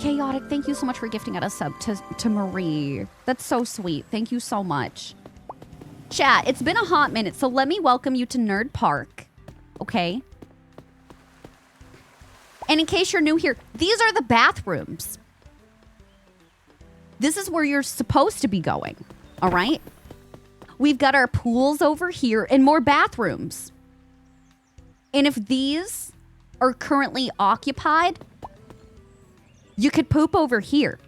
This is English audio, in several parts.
Chaotic, thank you so much for gifting out a sub to Marie. That's so sweet. Thank you so much. Chat, it's been a hot minute, so let me welcome you to Nerd Park. Okay? And in case you're new here, these are the bathrooms. This is where you're supposed to be going. All right? We've got our pools over here and more bathrooms. And if these are currently occupied, you could poop over here.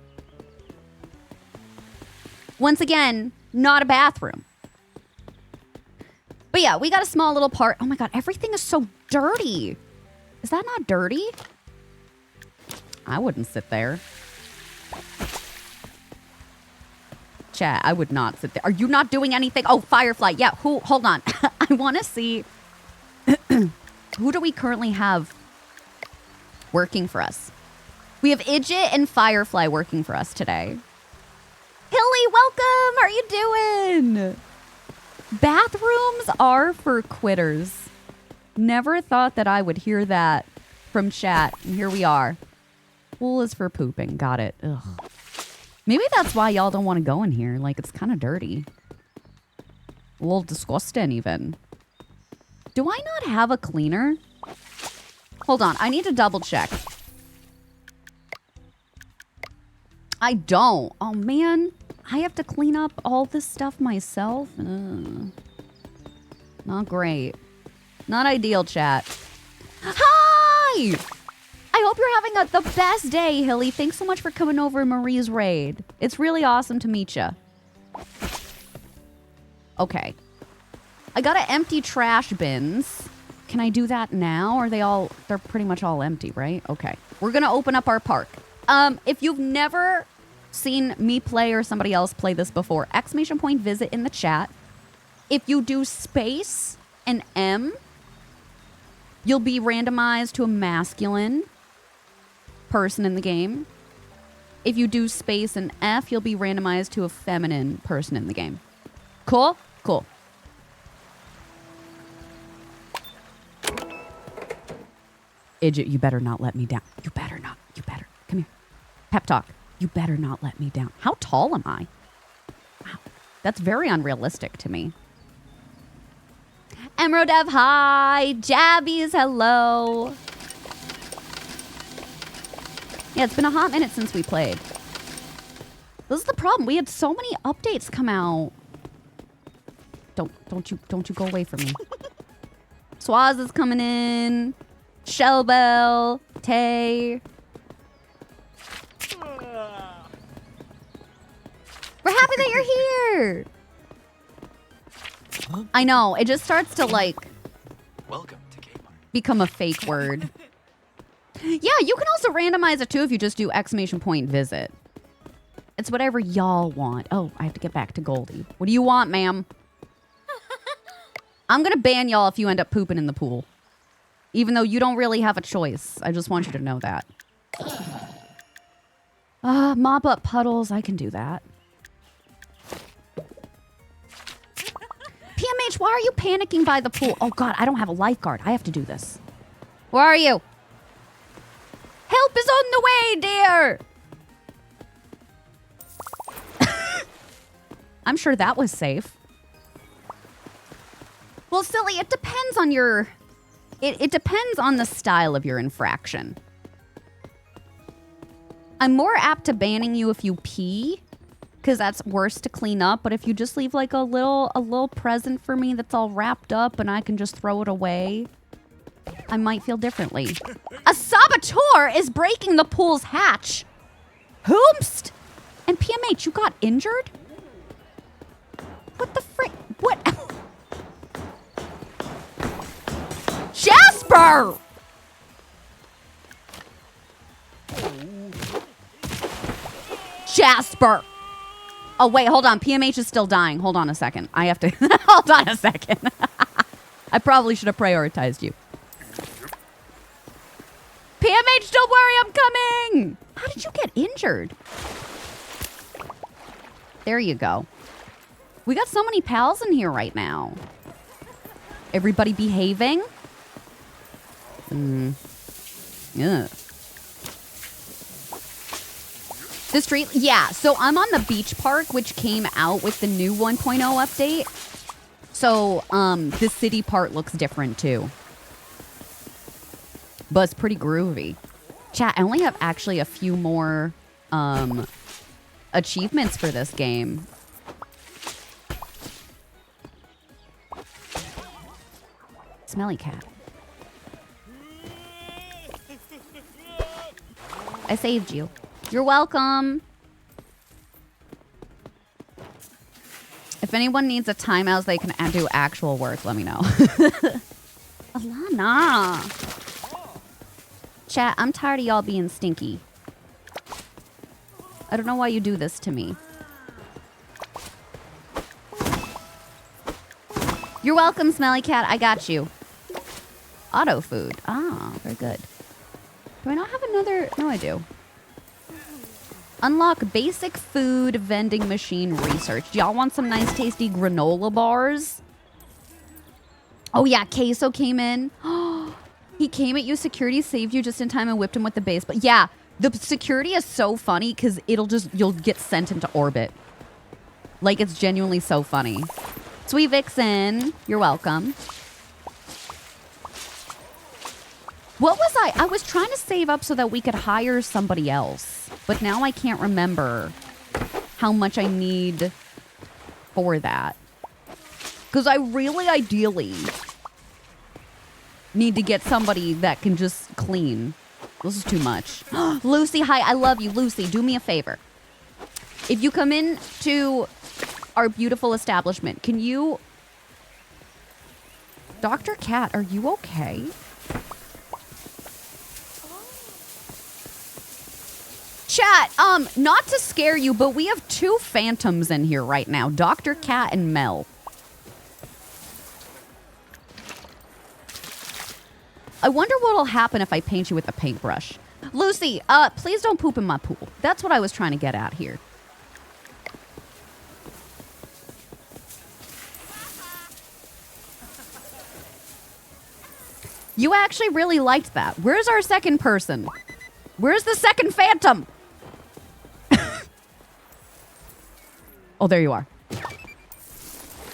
Once again, not a bathroom. But yeah, we got a small little part. Oh my God, everything is so dirty. Is that not dirty? I wouldn't sit there. Chat, I would not sit there. Are you not doing anything? Oh, Firefly. Yeah, hold on. I want to see. Who do we currently have working for us? We have Idjit and Firefly working for us today. Hilly, welcome. How are you doing? Bathrooms are for quitters. Never thought that I would hear that from chat. And here we are. Pool is for pooping. Got it. Ugh. Maybe that's why y'all don't want to go in here. Like, it's kind of dirty. A little disgusting, even. Do I not have a cleaner? Hold on. I need to double check. I don't. Oh, man. I have to clean up all this stuff myself. Not great. Not ideal, chat. Hi! I hope you're having the best day, Hilly. Thanks so much for coming over in Marie's raid. It's really awesome to meet you. Okay. I gotta empty trash bins. Can I do that now? Are they're pretty much all empty, right? Okay. We're gonna open up our park. If you've never seen me play or somebody else play this before, ! visit in the chat. If you do space and M, you'll be randomized to a masculine person in the game. If you do space and F, you'll be randomized to a feminine person in the game. Cool? Cool. Idjit, you better not let me down. You better not. You better. Come here. Pep talk. You better not let me down. How tall am I? Wow. That's very unrealistic to me. Emerodev, hi. Jabbies, hello. Yeah, it's been a hot minute since we played. This is the problem. We had so many updates come out. Don't you go away from me. Swaz is coming in. Shellbell, Tay. We're happy that you're here. Huh? I know. It just starts to like Welcome to Kmart. Become a fake word. Yeah, you can also randomize it too if you just do ! visit. It's whatever y'all want. Oh, I have to get back to Goldie. What do you want, ma'am? I'm gonna ban y'all if you end up pooping in the pool. Even though you don't really have a choice. I just want you to know that. Mop up puddles. I can do that. PMH, why are you panicking by the pool? Oh, God, I don't have a lifeguard. I have to do this. Where are you? Help is on the way, dear. I'm sure that was safe. Well, silly, it depends on your... It depends on the style of your infraction. I'm more apt to banning you if you pee, because that's worse to clean up. But if you just leave like a little present for me that's all wrapped up and I can just throw it away, I might feel differently. A saboteur is breaking the pool's hatch. Whomst? And PMH, you got injured? What the frick? What? Jasper! Jasper! Oh, wait, hold on. PMH is still dying. Hold on a second. I have to... Hold on a second. I probably should have prioritized you. PMH, don't worry, I'm coming! How did you get injured? There you go. We got so many pals in here right now. Everybody behaving? Yeah. The street, yeah. So I'm on the beach park, which came out with the new 1.0 update. So the city part looks different too. But it's pretty groovy. Chat, I only have actually a few more achievements for this game. Smelly cat. I saved you. You're welcome. If anyone needs a timeout so they can do actual work, let me know. Alana. Chat, I'm tired of y'all being stinky. I don't know why you do this to me. You're welcome, Smelly Cat. I got you. Auto food. Ah, very good. Do I not have another? No, I do. Unlock basic food vending machine research. Do y'all want some nice tasty granola bars? Oh yeah, Queso came in. He came at you, security saved you just in time and whipped him with the base. But yeah, the security is so funny because you'll get sent into orbit. Like, it's genuinely so funny. Sweet Vixen, you're welcome. What was I? I was trying to save up so that we could hire somebody else. But now I can't remember how much I need for that. Because I really ideally need to get somebody that can just clean. This is too much. Lucy, hi, I love you. Lucy, do me a favor. If you come in to our beautiful establishment, can you... Dr. Cat, are you okay? Chat, not to scare you, but we have two phantoms in here right now. Dr. Cat and Mel. I wonder what'll happen if I paint you with a paintbrush. Lucy, please don't poop in my pool. That's what I was trying to get at here. You actually really liked that. Where's our second person? Where's the second phantom? Oh, there you are.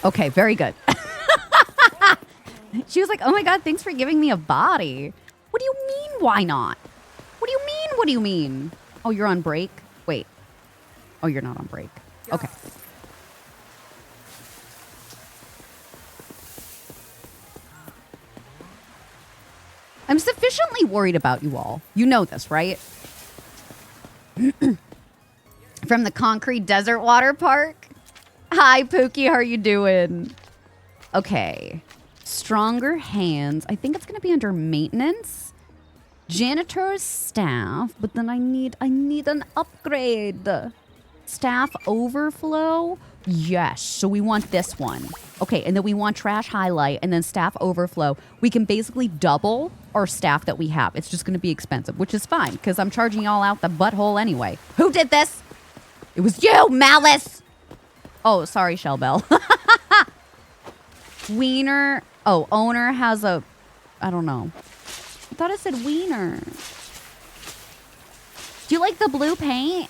Okay, very good. She was like, oh my God, thanks for giving me a body. What do you mean, why not? What do you mean, what do you mean? Oh, you're on break? Wait. Oh, you're not on break. Okay. I'm sufficiently worried about you all. You know this, right? From the Concrete Desert Water Park. Hi, Pookie. How are you doing? Okay. Stronger hands. I think it's going to be under maintenance. Janitor's staff. But then I need an upgrade. Staff overflow. Yes. So we want this one. Okay. And then we want trash highlight and then staff overflow. We can basically double our staff that we have. It's just going to be expensive, which is fine because I'm charging y'all out the butthole anyway. Who did this? It was you, Malice. Oh, sorry, Shellbell. Wiener. Oh, owner has a... I don't know. I thought it said wiener. Do you like the blue paint?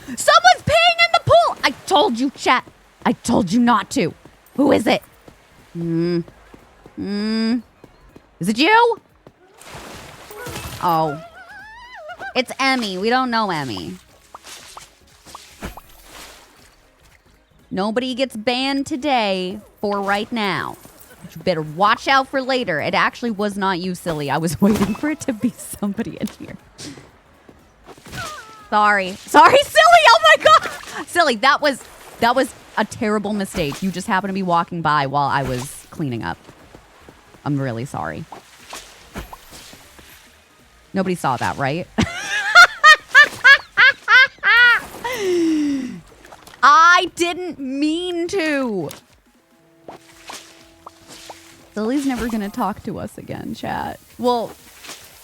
Someone's peeing in the pool! I told you, chat. I told you not to. Who is it? Is it you? Oh. It's Emmy. We don't know Emmy. Nobody gets banned today for right now. But you better watch out for later. It actually was not you, silly. I was waiting for it to be somebody in here. Sorry. Sorry, silly. Oh my God. Silly, that was a terrible mistake. You just happened to be walking by while I was cleaning up. I'm really sorry. Nobody saw that, right? I didn't mean to. Lily's never going to talk to us again, chat. Well,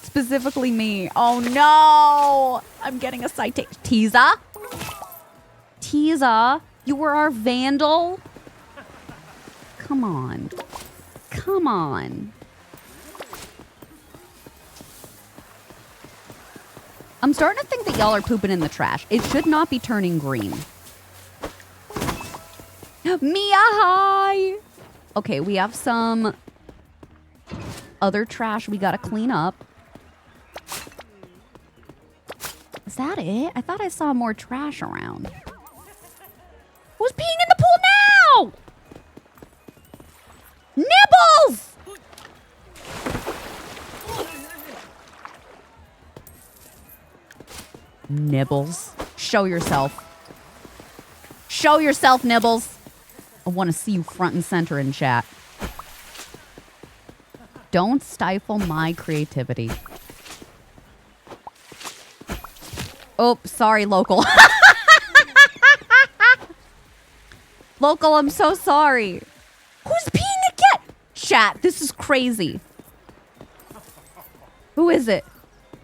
specifically me. Oh, no. I'm getting a citation. Tiza? Tiza? You were our vandal? Come on. Come on. I'm starting to think that y'all are pooping in the trash. It should not be turning green. Mia, hi! Okay, we have some other trash we gotta clean up. Is that it? I thought I saw more trash around. Who's peeing in the pool now? Nibbles! Nibbles. Show yourself. Show yourself, Nibbles. I want to see you front and center in chat. Don't stifle my creativity. Oh, sorry, local. Local, I'm so sorry. Who's peeing again? Chat, this is crazy. Who is it?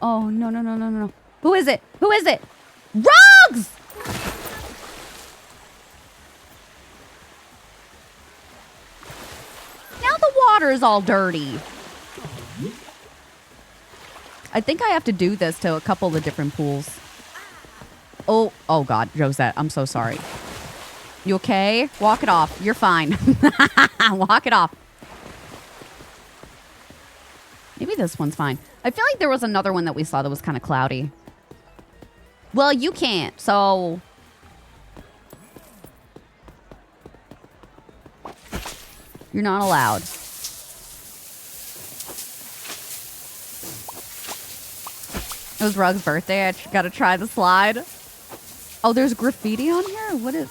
Oh, no, no, no, no, no. Who is it? Who is it? Rugs! Now the water is all dirty. I think I have to do this to a couple of the different pools. Oh God, Josette, I'm so sorry. You okay? Walk it off. You're fine. Walk it off. Maybe this one's fine. I feel like there was another one that we saw that was kind of cloudy. Well, you can't, so... You're not allowed. It was Rug's birthday. I gotta try the slide. Oh, there's graffiti on here? What is...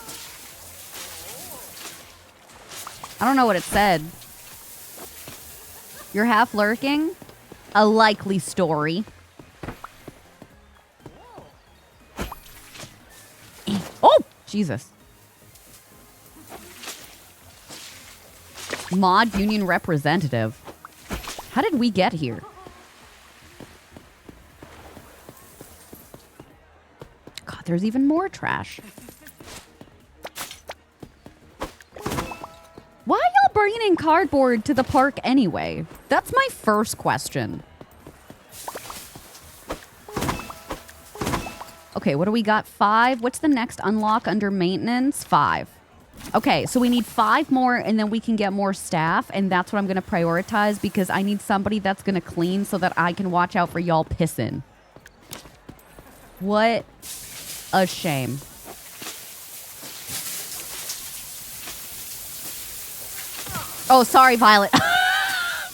I don't know what it said. You're half lurking? A likely story. Oh, Jesus. Mod union representative. How did we get here? God, there's even more trash. Why are y'all bringing in cardboard to the park anyway? That's my first question. Okay, what do we got? 5. What's the next unlock under maintenance? 5. Okay, so we need 5 more and then we can get more staff. And that's what I'm going to prioritize because I need somebody that's going to clean so that I can watch out for y'all pissing. What a shame. Oh, sorry, Violet. I'm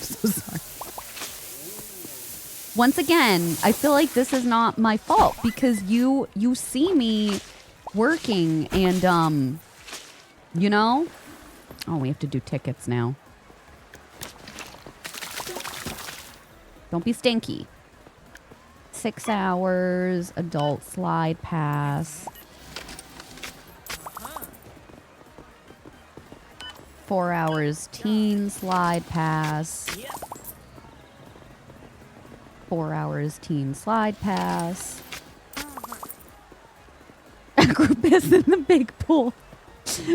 so sorry. Once again, I feel like this is not my fault because you see me working and, you know? Oh, we have to do tickets now. Don't be stinky. 6 hours, adult slide pass. 4 hours, teen slide pass. 4 hours, teen slide pass. Group is in the big pool.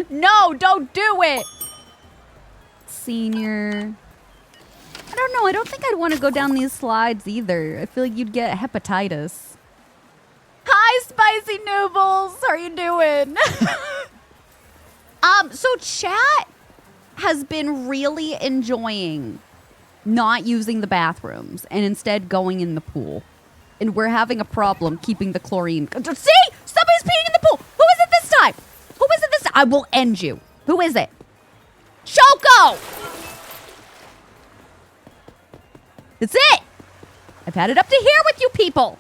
No, don't do it! Senior. I don't know. I don't think I'd want to go down these slides either. I feel like you'd get hepatitis. Hi, Spicy Noodles. How are you doing? So chat has been really enjoying not using the bathrooms and instead going in the pool. And we're having a problem keeping the chlorine. See? Somebody's peeing in the pool. Who is it this time? Who is it this time? I will end you. Who is it? Choco! That's it. I've had it up to here with you people.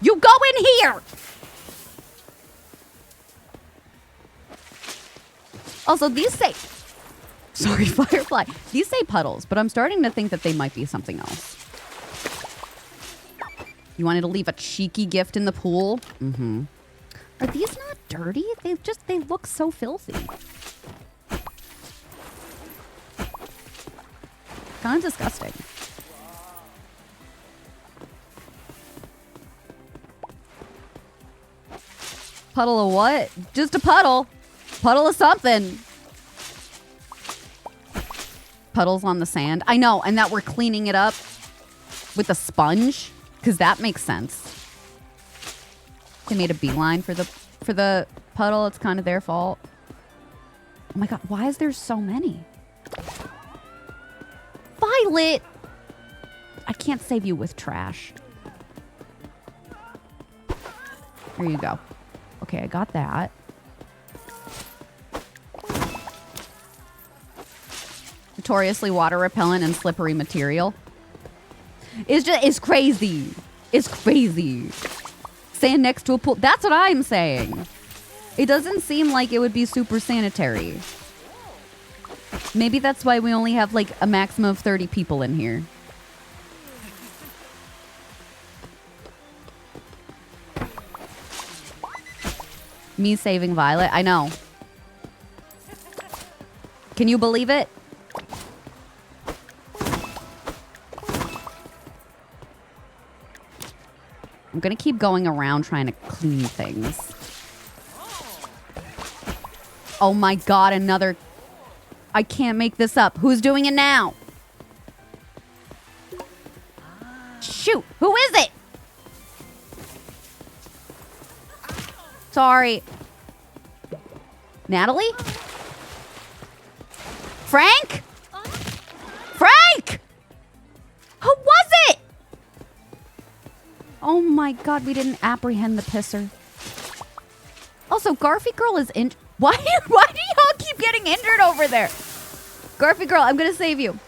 You go in here. Also, these say... Sorry, Firefly. These say puddles, but I'm starting to think that they might be something else. You wanted to leave a cheeky gift in the pool? Mm-hmm. Are these not dirty? They look so filthy. Kind of disgusting. Puddle of what? Just a puddle. Puddle of something. Puddles on the sand. I know, and that we're cleaning it up. With a sponge? Because that makes sense. They made a beeline for the puddle. It's kind of their fault. Oh my god, why is there so many? Violet! I can't save you with trash. There you go. Okay, I got that. Notoriously water repellent and slippery material. It's crazy. It's crazy. Sand next to a pool. That's what I'm saying. It doesn't seem like it would be super sanitary. Maybe that's why we only have like a maximum of 30 people in here. Me saving Violet. I know. Can you believe it? I'm gonna keep going around trying to clean things. Oh my god, another... I can't make this up. Who's doing it now? Shoot, who is it? Sorry. Natalie? Frank? Frank! Who was it? Oh my god, we didn't apprehend the pisser. Also, Garfy Girl is in... Why do y'all keep getting injured over there? Garfy Girl, I'm gonna save you.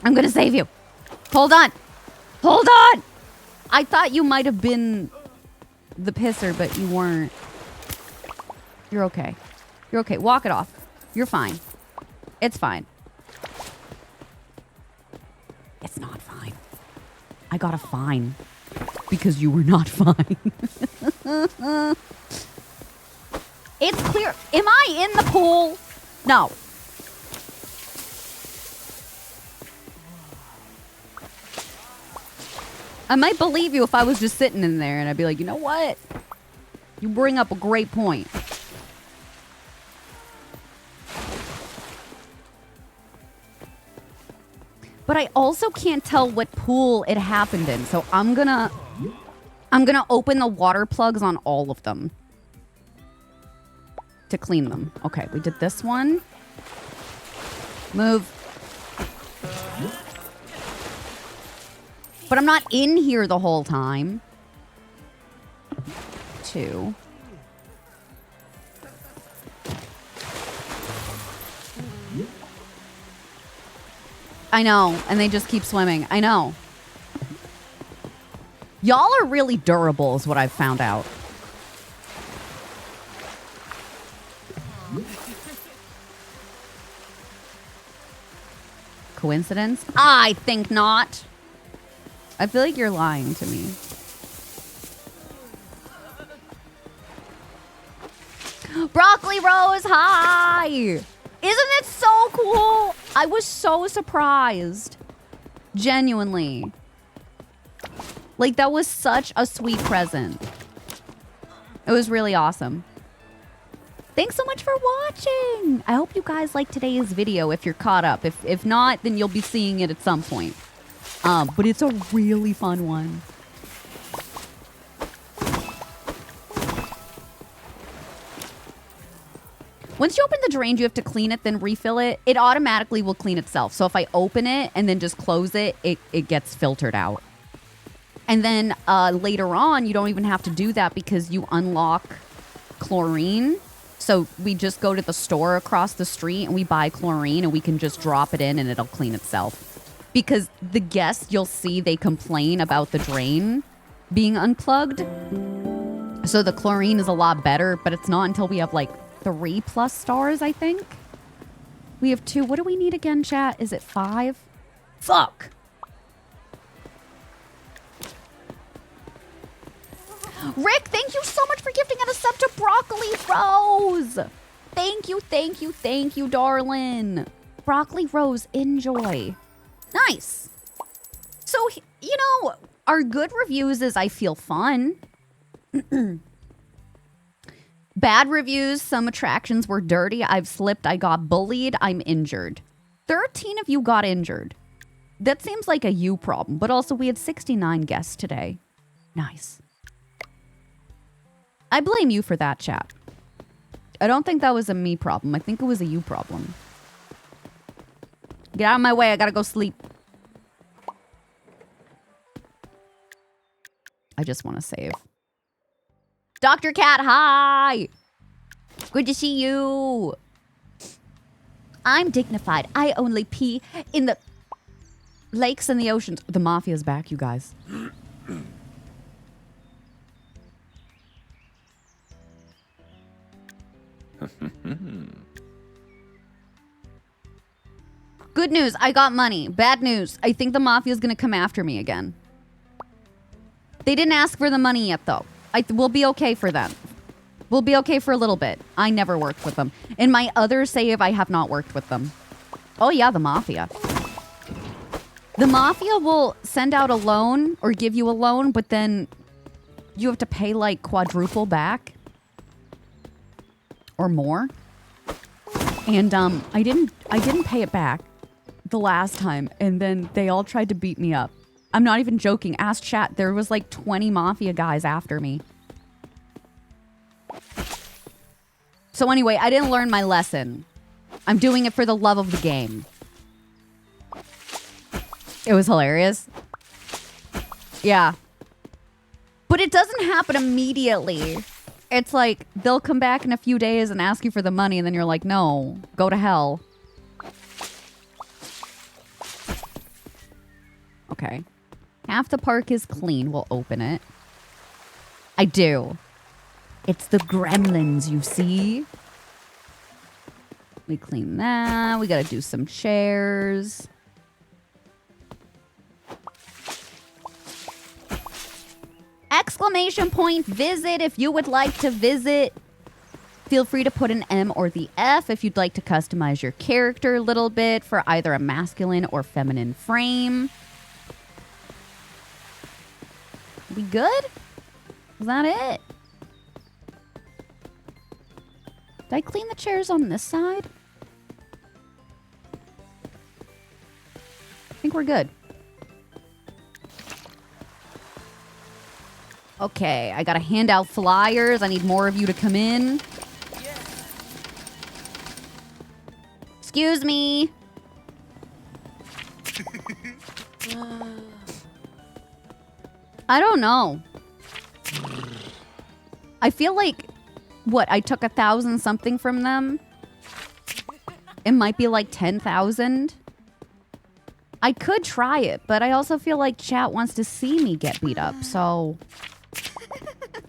I'm gonna save you. Hold on. Hold on! I thought you might have been the pisser, but you weren't. You're okay. You're okay. Walk it off. You're fine. It's fine. It's not fine. I got a fine. Because you were not fine. It's clear. Am I in the pool? No. I might believe you if I was just sitting in there and I'd be like, you know what? You bring up a great point. But I also can't tell what pool it happened in, so I'm gonna open the water plugs on all of them to clean them. Okay, we did this one. Move. But I'm not in here the whole time. 2. I know, and they just keep swimming. I know. Y'all are really durable is what I've found out. Coincidence? I think not. I feel like you're lying to me. Broccoli Rose, hi! Isn't it so cool? I was so surprised. Genuinely. Like, that was such a sweet present. It was really awesome. Thanks so much for watching. I hope you guys liked today's video if you're caught up. If not, then you'll be seeing it at some point. But it's a really fun one. Once you open the drain, you have to clean it, then refill it. It automatically will clean itself. So if I open it and then just close it, it gets filtered out. And then later on, you don't even have to do that because you unlock chlorine. So we just go to the store across the street and we buy chlorine and we can just drop it in and it'll clean itself. Because the guests, you'll see they complain about the drain being unplugged. So the chlorine is a lot better, but it's not until we have like 3+ stars, I think. We have 2. What do we need again, chat? Is it 5? Fuck. Rick, thank you so much for gifting us a sub to Broccoli Rose. Thank you, thank you, thank you, darling. Broccoli Rose, enjoy. Nice. So, you know, our good reviews is I feel fun. Bad reviews, some attractions were dirty. I've slipped. I got bullied. I'm injured. 13 of you got injured. That seems like a you problem, but also we had 69 guests today. Nice. I blame you for that, chat. I don't think that was a me problem. I think it was a you problem. Get out of my way. I gotta go sleep. I just want to save. Dr. Cat, hi! Good to see you. I'm dignified. I only pee in the lakes and the oceans. The mafia's back, you guys. Good news, I got money. Bad news, I think the mafia's gonna come after me again. They didn't ask for the money yet, though. We'll be okay for them. We'll be okay for a little bit. I never worked with them. In my other save, I have not worked with them. Oh yeah, the mafia. The mafia will send out a loan or give you a loan, but then you have to pay like quadruple back or more. And I didn't pay it back the last time, and then they all tried to beat me up. I'm not even joking. Ask chat. There was like 20 mafia guys after me. So anyway, I didn't learn my lesson. I'm doing it for the love of the game. It was hilarious. Yeah. But it doesn't happen immediately. It's like they'll come back in a few days and ask you for the money, and then you're like, no, go to hell. Okay. Half the park is clean. We'll open it. I do. It's the gremlins, you see. We clean that. We gotta do some chairs. Exclamation point visit if you would like to visit. Feel free to put an M or the F if you'd like to customize your character a little bit for either a masculine or feminine frame. We good? Is that it? Did I clean the chairs on this side? I think we're good. Okay, I gotta hand out flyers. I need more of you to come in. Excuse me. I don't know. I feel like, what, I took 1,000 something from them? It might be like 10,000. I could try it, but I also feel like chat wants to see me get beat up, so...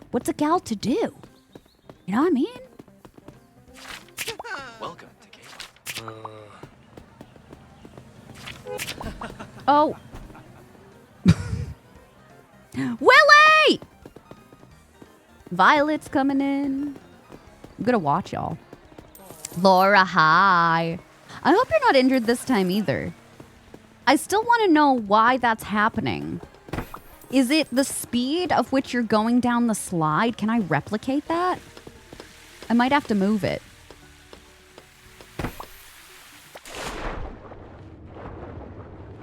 What's a gal to do? You know what I mean? Welcome to K-pop. Oh. Willie! Violet's coming in. I'm gonna watch y'all. Laura, hi. I hope you're not injured this time either. I still want to know why that's happening. Is it the speed of which you're going down the slide? Can I replicate that? I might have to move it.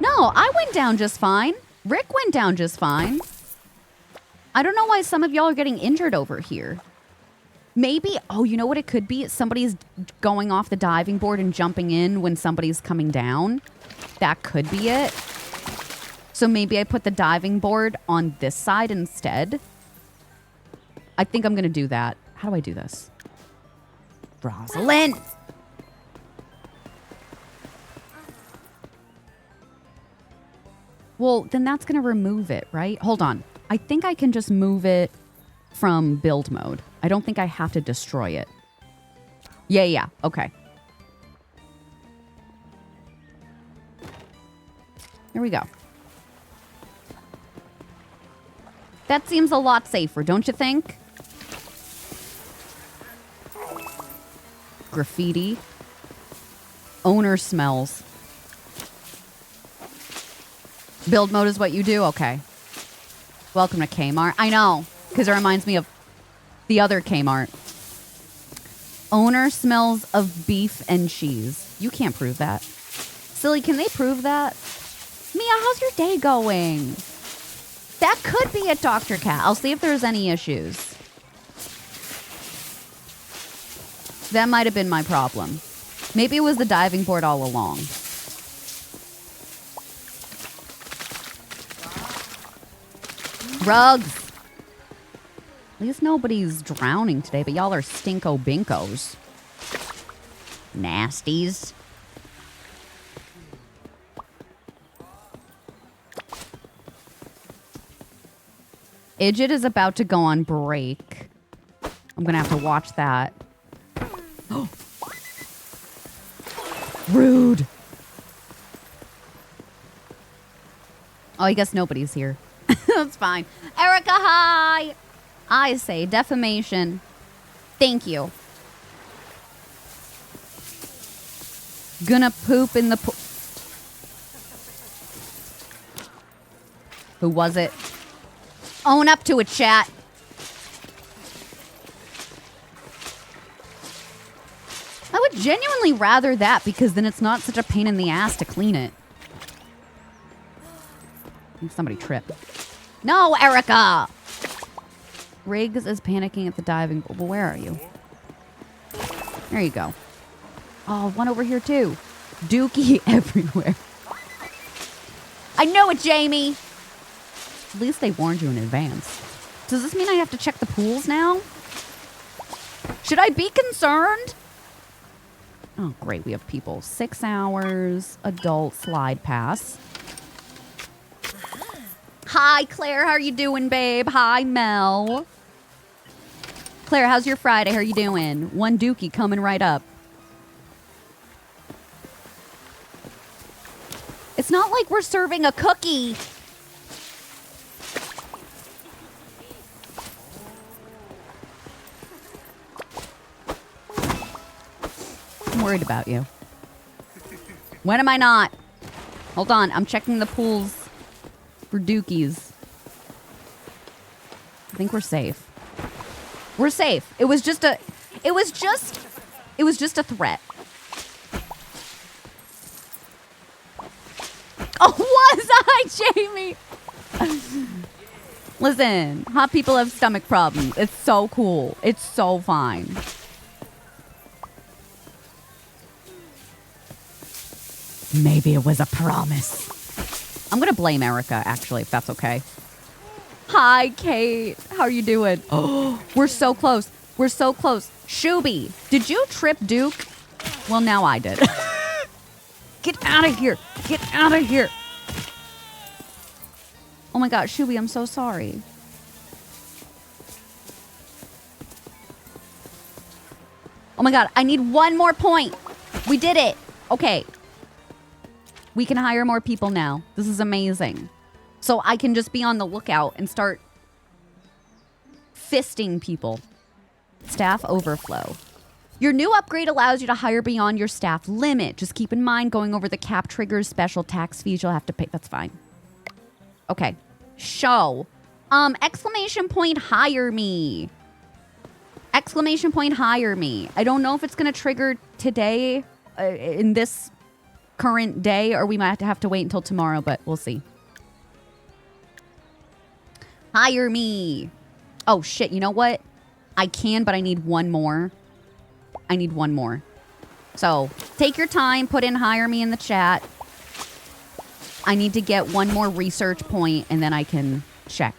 No, I went down just fine. Rick went down just fine. I don't know why some of y'all are getting injured over here. Maybe, oh, you know what it could be? Somebody's going off the diving board and jumping in when somebody's coming down. That could be it. So maybe I put the diving board on this side instead. I think I'm going to do that. How do I do this? Rosalind! Well, then that's going to remove it, right? Hold on. I think I can just move it from build mode. I don't think I have to destroy it. Yeah. Okay. Here we go. That seems a lot safer, don't you think? Graffiti. Owner smells. Build mode is what you do? Okay. Welcome to Kmart. I know, because it reminds me of the other Kmart. Owner smells of beef and cheese. You can't prove that. Silly, can they prove that? Mia, how's your day going? That could be at Dr. Cat. I'll see if there's any issues. That might have been my problem. Maybe it was the diving board all along. Rugs. At least nobody's drowning today, but y'all are stinko binkos. Nasties. Idjit is about to go on break. I'm gonna have to watch that. Rude. Oh, I guess nobody's here. That's fine. Erica, hi. I say defamation. Thank you. Gonna poop in the pool. Who was it? Own up to it, chat. I would genuinely rather that because then it's not such a pain in the ass to clean it. Somebody tripped. No, Erica! Riggs is panicking at the diving pool. Well, where are you? There you go. Oh, one over here too. Dookie everywhere. I know it, Jamie! At least they warned you in advance. Does this mean I have to check the pools now? Should I be concerned? Oh, great. We have people. 6 hours. Adult slide pass. Hi, Claire. How are you doing, babe? Hi, Mel. Claire, how's your Friday? How are you doing? One Dookie coming right up. It's not like we're serving a cookie. I'm worried about you. When am I not? Hold on. I'm checking the pools for Dookies. I think we're safe. We're safe. It was just a threat. Oh, was I, Jamie? Listen, hot people have stomach problems. It's so cool. It's so fine. Maybe it was a promise. I'm going to blame Erica, actually, if that's okay. Hi, Kate. How are you doing? Oh, we're so close. We're so close. Shuby, did you trip Duke? Well, now I did. Get out of here. Get out of here. Oh my God, Shuby, I'm so sorry. Oh my God, I need one more point. We did it. Okay. We can hire more people now. This is amazing. So I can just be on the lookout and start fisting people. Staff overflow. Your new upgrade allows you to hire beyond your staff limit. Just keep in mind going over the cap triggers, special tax fees you'll have to pay. That's fine. Okay. Show. Exclamation point, hire me. Exclamation point, hire me. I don't know if it's going to trigger today in this current day, or we might have to wait until tomorrow, but we'll see. Hire me. Oh, shit. You know what? I can, but I need one more. I need one more. So take your time. Put in hire me in the chat. I need to get one more research point, and then I can check.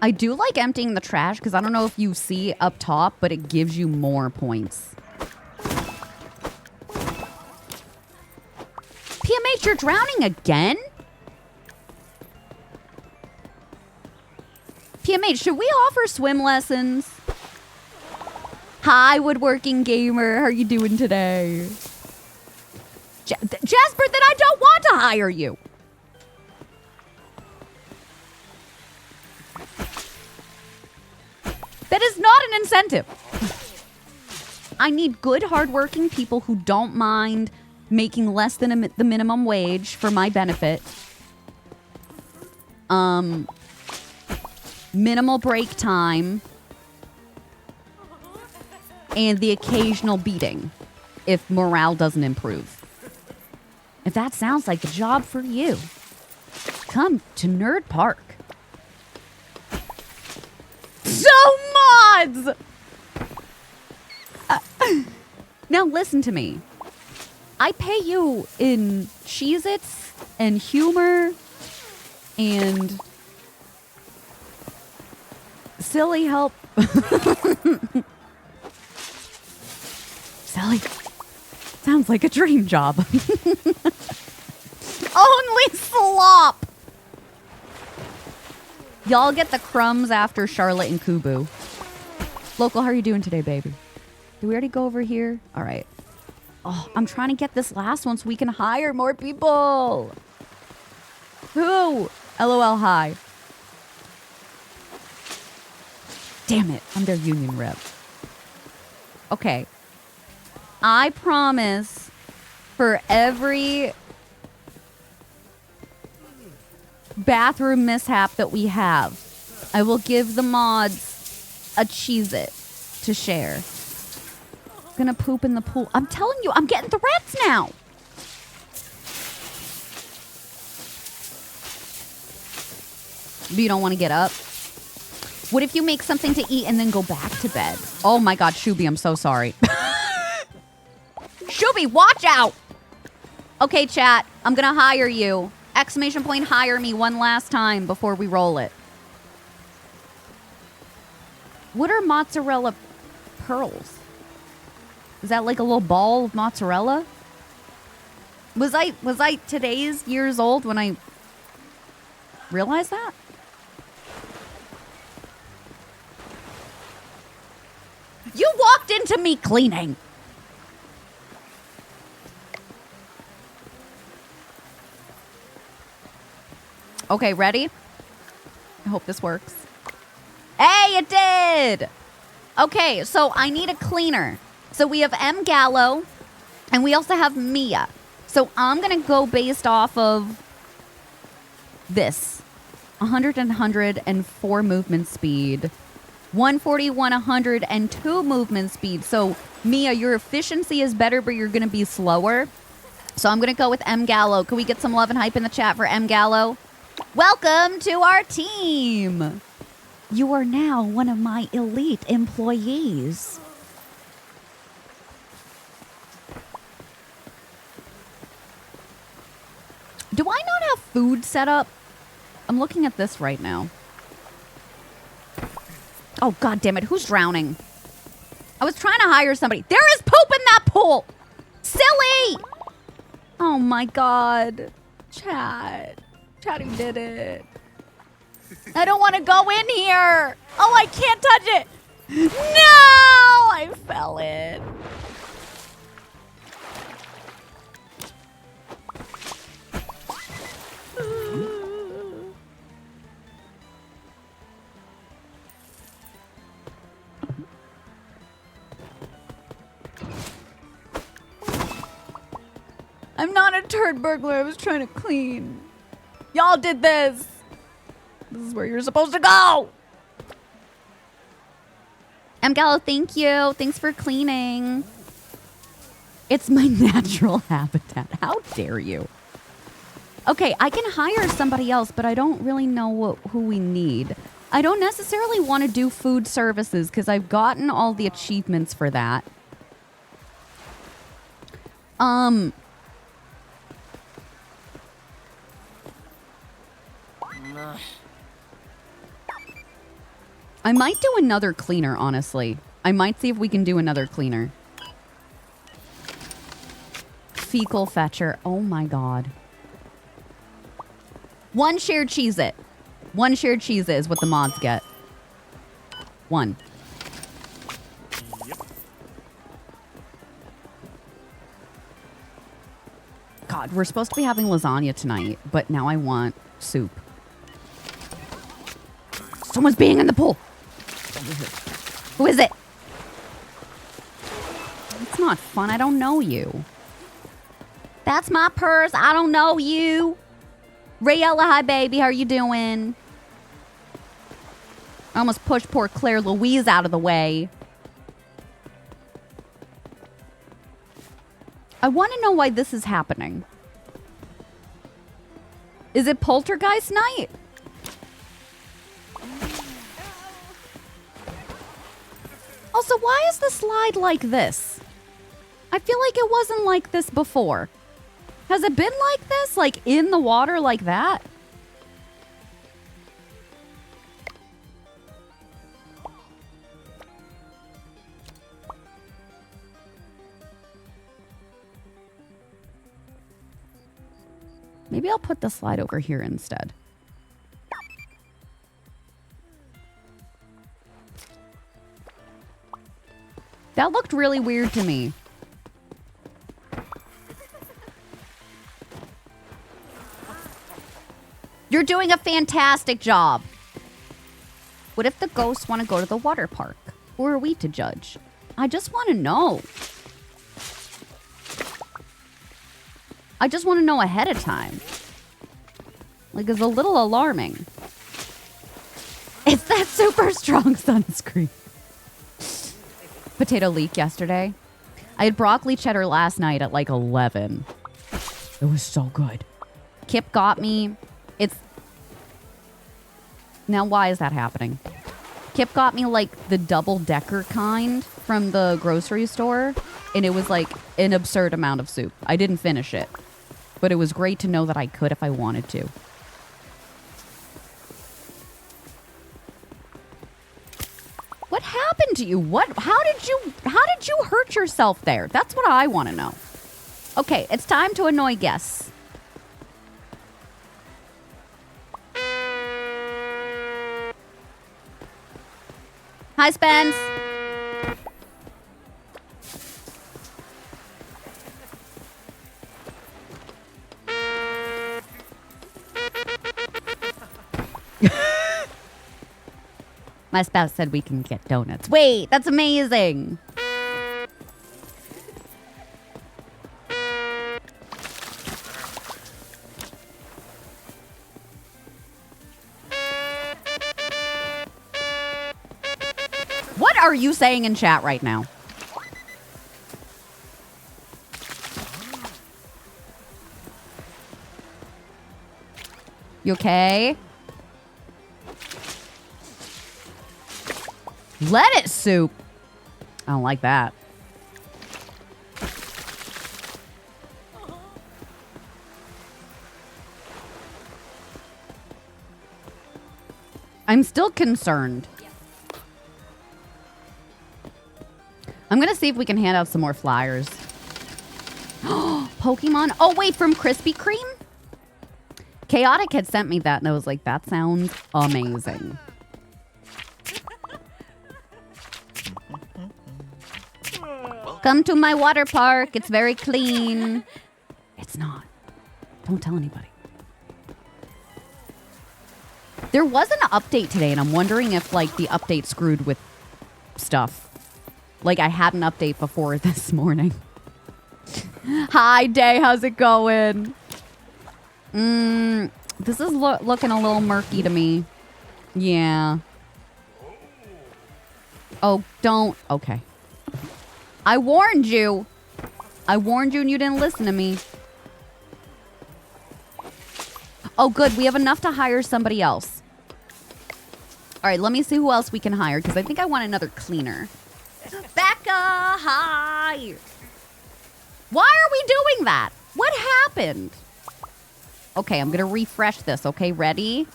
I do like emptying the trash because I don't know if you see up top, but it gives you more points. PMH, you're drowning again? PMH, should we offer swim lessons? Hi, woodworking gamer. How are you doing today? Jasper, then I don't want to hire you. That is not an incentive. I need good, hardworking people who don't mind making less than the minimum wage for my benefit. Minimal break time. and the occasional beating if morale doesn't improve. If that sounds like the job for you, come to Nerd Park. So mods! Now listen to me. I pay you in Cheez-Its and humor and silly help. Silly. Sounds like a dream job. Only slop. Y'all get the crumbs after Charlotte and Kubu. Local, how are you doing today, baby? Did we already go over here? All right. Oh, I'm trying to get this last one so we can hire more people. Who? LOL, hi. Damn it. I'm their union rep. Okay. I promise for every bathroom mishap that we have, I will give the mods a Cheez-It to share. Gonna poop in the pool. I'm telling you, I'm getting threats now. But you don't want to get up? What if you make something to eat and then go back to bed? Oh my God, Shubi, I'm so sorry. Shubi, watch out! Okay, chat, I'm gonna hire you. Exclamation point, hire me one last time before we roll it. What are mozzarella pearls? Is that like a little ball of mozzarella? Was I today's years old when I realized that? You walked into me cleaning. Okay, ready? I hope this works. Hey, it did! Okay, so I need a cleaner. So we have M. Gallo, and we also have Mia. So I'm going to go based off of this. 100 and 104 movement speed. 140, 100, and 2 movement speed. So, Mia, your efficiency is better, but you're going to be slower. So I'm going to go with M. Gallo. Can we get some love and hype in the chat for M. Gallo? Welcome to our team. You are now one of my elite employees. Do I not have food set up? I'm looking at this right now. Oh, God damn it. Who's drowning? I was trying to hire somebody. There is poop in that pool. Silly. Oh, my God. Chat. Chatty did it. I don't want to go in here. Oh, I can't touch it. No, I fell in. I'm not a turd burglar. I was trying to clean. Y'all did this. This is where you're supposed to go. M. Gallo, thank you. Thanks for cleaning. It's my natural habitat. How dare you? Okay, I can hire somebody else, but I don't really know who we need. I don't necessarily want to do food services because I've gotten all the achievements for that. I might do another cleaner, honestly. I might see if we can do another cleaner. Fecal fetcher. Oh my God. One shared Cheez-It. One shared Cheez-It is what the mods get. One. Yep. God, we're supposed to be having lasagna tonight, but now I want soup. Someone's being in the pool. Who is it? It's not fun. I don't know you. That's my purse. I don't know you. Rayella, hi, baby. How are you doing? I almost pushed poor Claire Louise out of the way. I want to know why this is happening. Is it poltergeist night? Also, why is the slide like this? I feel like it wasn't like this before. Has it been like this? Like in the water like that? Maybe I'll put the slide over here instead. That looked really weird to me. You're doing a fantastic job. What if the ghosts want to go to the water park? Or are we to judge? I just want to know. I just want to know ahead of time. Like, it's a little alarming. It's that super strong sunscreen. Potato leek yesterday. I had broccoli cheddar last night at like 11. It was so good. Kip got me. It's... Now, why is that happening? Kip got me like the double-decker kind from the grocery store. And it was like an absurd amount of soup. I didn't finish it. But it was great to know that I could if I wanted to. What happened to you? How did you hurt yourself there? That's what I want to know. Okay, it's time to annoy guests. Hi, Spence. My spouse said we can get donuts. Wait, that's amazing. What are you saying in chat right now? You okay? Lettuce soup. I don't like that. I'm still concerned. I'm going to see if we can hand out some more flyers. Pokemon. Oh, wait, from Krispy Kreme? Chaotic had sent me that, and I was like, that sounds amazing. Come to my water park. It's very clean. It's not. Don't tell anybody. There was an update today, and I'm wondering if, like, the update screwed with stuff. Like, I had an update before this morning. Hi, Day. How's it going? This is looking a little murky to me. Yeah. Oh, don't. Okay. I warned you. I warned you and you didn't listen to me. Oh, good. We have enough to hire somebody else. All right, let me see who else we can hire because I think I want another cleaner. Becca, hi. Why are we doing that? What happened? Okay, I'm going to refresh this. Okay, ready?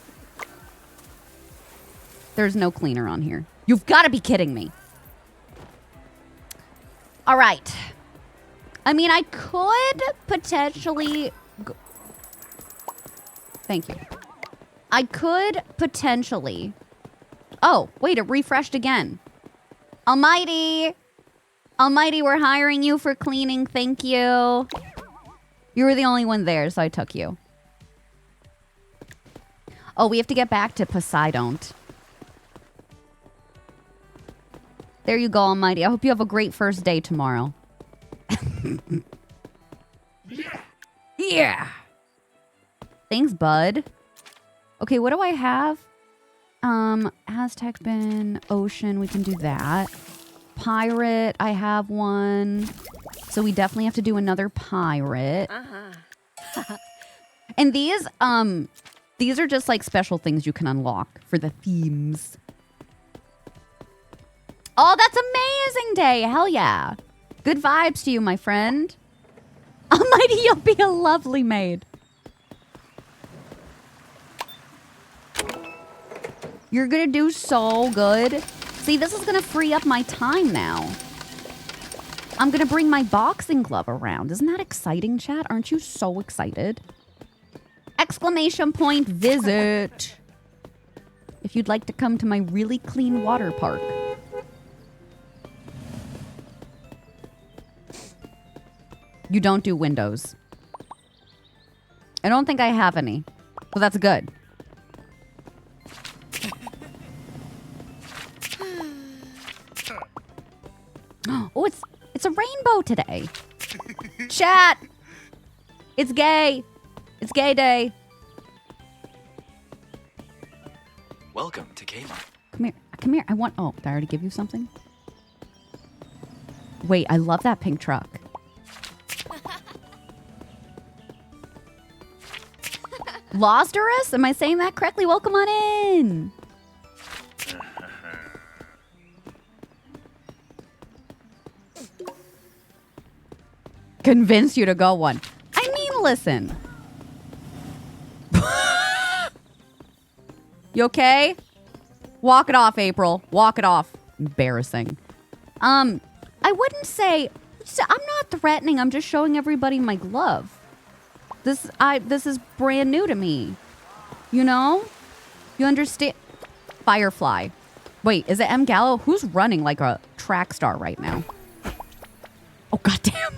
There's no cleaner on here. You've got to be kidding me. All right. I mean, I could potentially... Thank you. I could potentially... Oh, wait, it refreshed again. Almighty. Almighty, we're hiring you for cleaning. Thank you. You were the only one there, so I took you. Oh, we have to get back to Poseidon. There you go, Almighty. I hope you have a great first day tomorrow. Yeah. Thanks, bud. Okay, what do I have? Aztec bin, ocean, we can do that. Pirate, I have one. So we definitely have to do another pirate. And these are just like special things you can unlock for the themes. Oh, that's amazing day. Hell yeah. Good vibes to you, my friend. Almighty, you'll be a lovely maid. You're gonna do so good. See, this is gonna free up my time now. I'm gonna bring my boxing glove around. Isn't that exciting, chat? Aren't you so excited? Exclamation point visit. If you'd like to come to my really clean water park. You don't do windows. I don't think I have any. Well, that's good. Oh, it's a rainbow today. Chat. It's gay. It's gay day. Welcome to Kmart. Come here. Come here. I want... Oh, did I already give you something? Wait, I love that pink truck. Losderus? Am I saying that correctly? Welcome on in. Convince you to go one. I mean, listen. You okay? Walk it off, April. Walk it off. Embarrassing. I wouldn't say... I'm not threatening. I'm just showing everybody my glove. This is brand new to me. You know? You understand? Firefly. Wait, is it M. Gallo? Who's running like a track star right now? Oh, goddamn.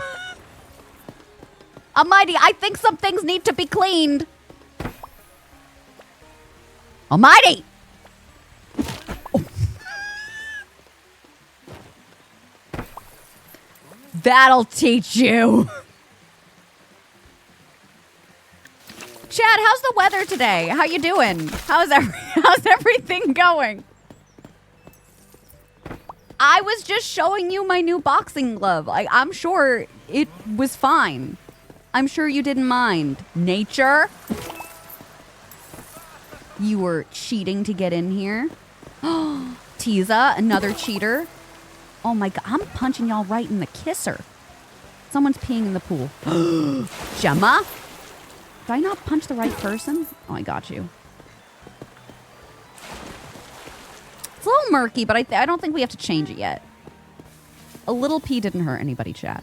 Almighty, I think some things need to be cleaned. Almighty! Oh. That'll teach you. Chad, how's the weather today? How you doing? How's everything going? I was just showing you my new boxing glove. Like, I'm sure it was fine. I'm sure you didn't mind. Nature? You were cheating to get in here. Tiza, another cheater. Oh my god, I'm punching y'all right in the kisser. Someone's peeing in the pool. Gemma? Did I not punch the right person? Oh, I got you. It's a little murky, but I don't think we have to change it yet. A little pee didn't hurt anybody, chat.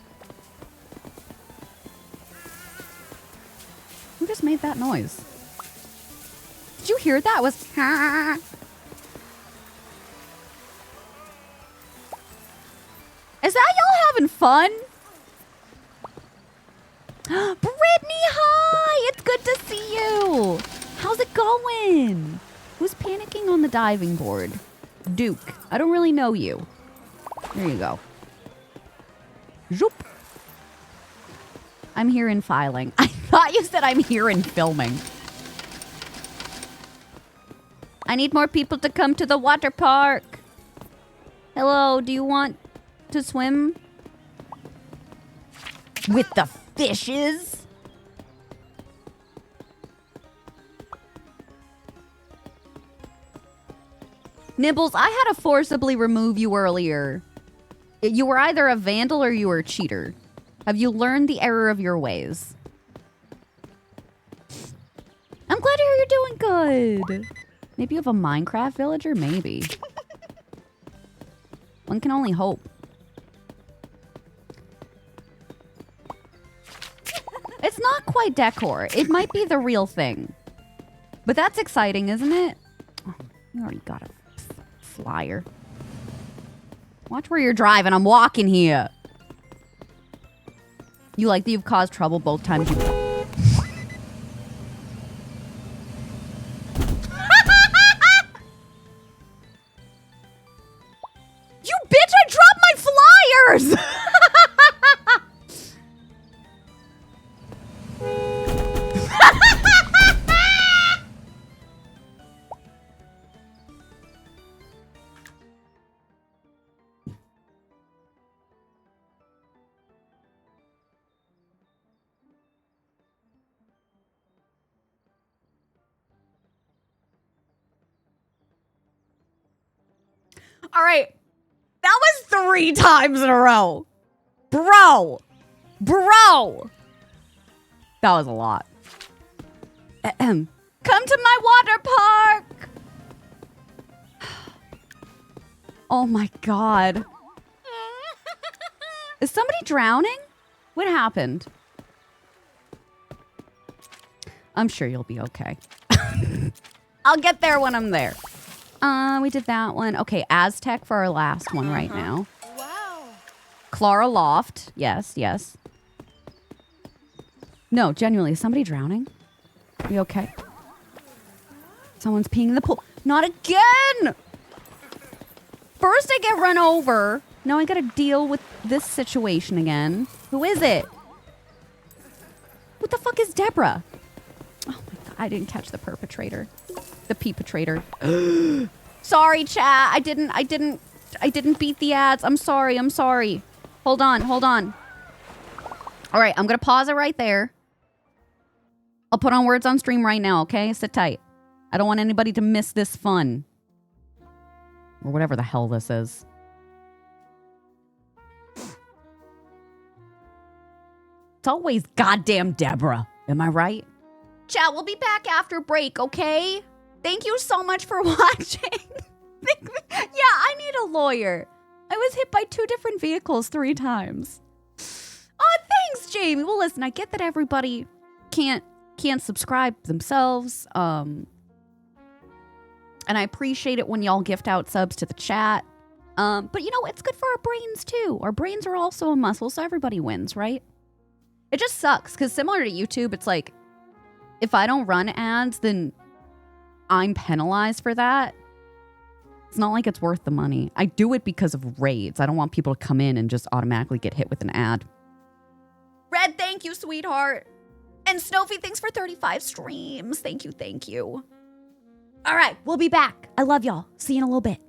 Who just made that noise? Did you hear that? It was... Is that y'all having fun? Brittany, hi! It's good to see you! How's it going? Who's panicking on the diving board? Duke. I don't really know you. There you go. Zoop. I'm here in filing. I thought you said I'm here in filming. I need more people to come to the water park. Hello, do you want to swim? With the fishes? Nibbles, I had to forcibly remove you earlier. You were either a vandal or you were a cheater. Have you learned the error of your ways? I'm glad to hear you're doing good. Maybe you have a Minecraft villager? Maybe. One can only hope. It's not quite decor. It might be the real thing. But that's exciting, isn't it? Oh, you already got a flyer. Watch where you're driving. I'm walking here. You like that you've caused trouble both times you... You bitch, I dropped my flyers! All right. That was 3 times in a row. Bro. That was a lot. Come to my water park. Oh my God. Is somebody drowning? What happened? I'm sure you'll be okay. I'll get there when I'm there. We did that one. Okay, Aztec for our last one right now. Wow. Clara Loft. Yes. No, genuinely, is somebody drowning? Are you okay? Someone's peeing in the pool. Not again! First I get run over. Now I gotta deal with this situation again. Who is it? What the fuck is Deborah? Oh my God, I didn't catch the perpetrator. The peepetrator. Sorry, chat. I didn't beat the ads. I'm sorry. Hold on. All right, I'm gonna pause it right there. I'll put on words on stream right now, okay? Sit tight. I don't want anybody to miss this fun. Or whatever the hell this is. It's always goddamn Deborah. Am I right? Chat, we'll be back after break, okay? Thank you so much for watching. Yeah, I need a lawyer. I was hit by 2 different vehicles 3 times. Oh, thanks, Jamie. Well, listen, I get that everybody can't subscribe themselves. And I appreciate it when y'all gift out subs to the chat. But you know, it's good for our brains too. Our brains are also a muscle, so everybody wins, right? It just sucks, because similar to YouTube, it's like, if I don't run ads, then I'm penalized for that. It's not like it's worth the money. I do it because of raids. I don't want people to come in and just automatically get hit with an ad. Red, thank you, sweetheart. And Snowfy, thanks for 35 streams. Thank you. All right, we'll be back. I love y'all. See you in a little bit.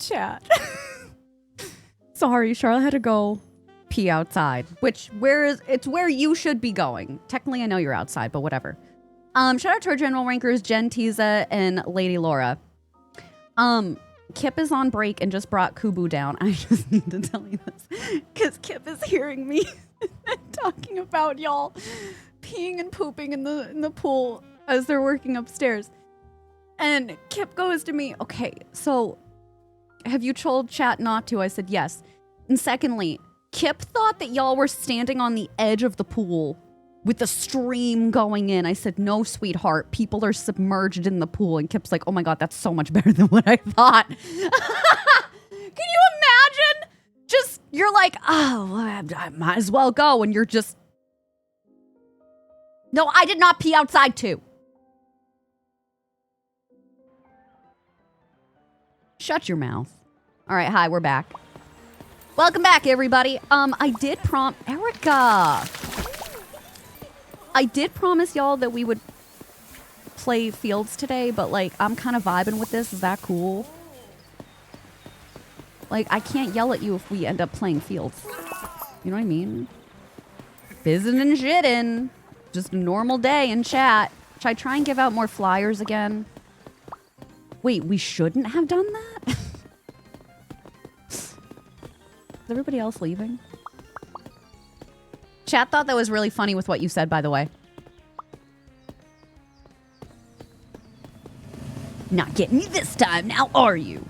Chat. Sorry, Charlotte had to go pee outside. Which, it's where you should be going. Technically, I know you're outside, but whatever. Shout out to our general rankers, Jen, Tiza, and Lady Laura. Kip is on break and just brought Kubu down. I just need to tell you this. Because Kip is hearing me talking about y'all peeing and pooping in the pool as they're working upstairs. And Kip goes to me, okay, so have you told chat not to? I said yes. And secondly, Kip thought that y'all were standing on the edge of the pool with the stream going in. I said, no, sweetheart. People are submerged in the pool. And Kip's like, oh my God, that's so much better than what I thought. Can you imagine? Just, you're like, oh, well, I might as well go. And you're just, no, I did not pee outside too. Shut your mouth. All right, hi, we're back. Welcome back, everybody. I did Erica. I did promise y'all that we would play Fields today, but like, I'm kind of vibing with this. Is that cool? Like, I can't yell at you if we end up playing Fields. You know what I mean? Fizzing and shitting. Just a normal day in chat. Should I try and give out more flyers again? Wait, we shouldn't have done that? Is everybody else leaving? Chat thought that was really funny with what you said, by the way. Not getting me this time, now are you?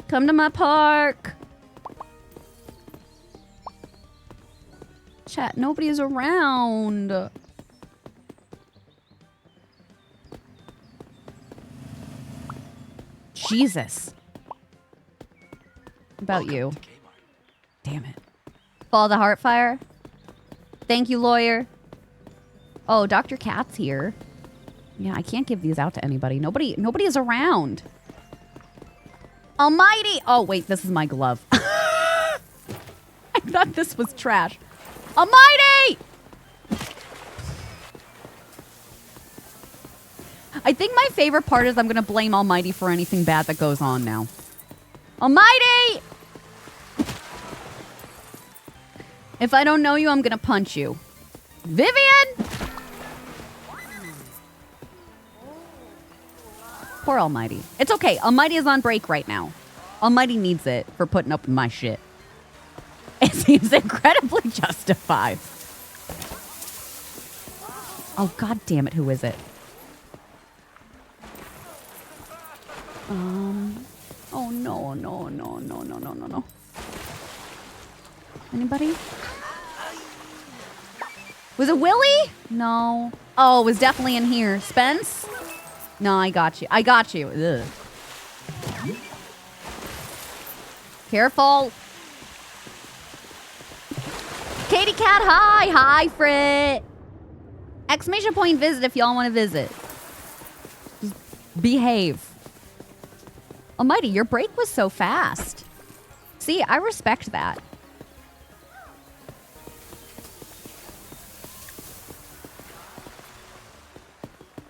Come to my park. Chat, nobody's around. Jesus. About you. Damn it. Follow the Heartfire. Thank you, lawyer. Oh, Dr. Cat's here. Yeah, I can't give these out to anybody. Nobody is around. Almighty. Oh, wait, this is my glove. I thought this was trash. Almighty! I think my favorite part is I'm going to blame Almighty for anything bad that goes on now. Almighty! If I don't know you, I'm going to punch you. Vivian! Poor Almighty. It's okay. Almighty is on break right now. Almighty needs it for putting up with my shit. It seems incredibly justified. Oh, God damn it. Who is it? Oh, no. Anybody? Was it Willie? No. Oh, it was definitely in here. Spence? No, I got you. Ugh. Careful. Katie Cat, hi. Hi, Frit. Exclamation point visit if y'all want to visit. Just behave. Almighty, your break was so fast. See, I respect that.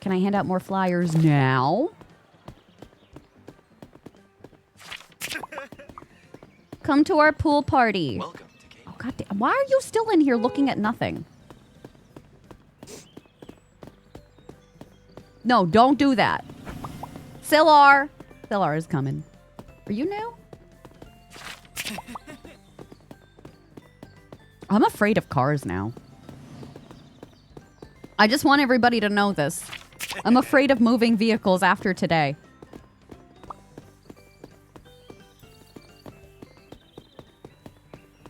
Can I hand out more flyers now? Come to our pool party. Welcome to Game. Oh, God damn. Why are you still in here looking at nothing? No, don't do that. Silar is coming. Are you new? I'm afraid of cars now. I just want everybody to know this. I'm afraid of moving vehicles after today.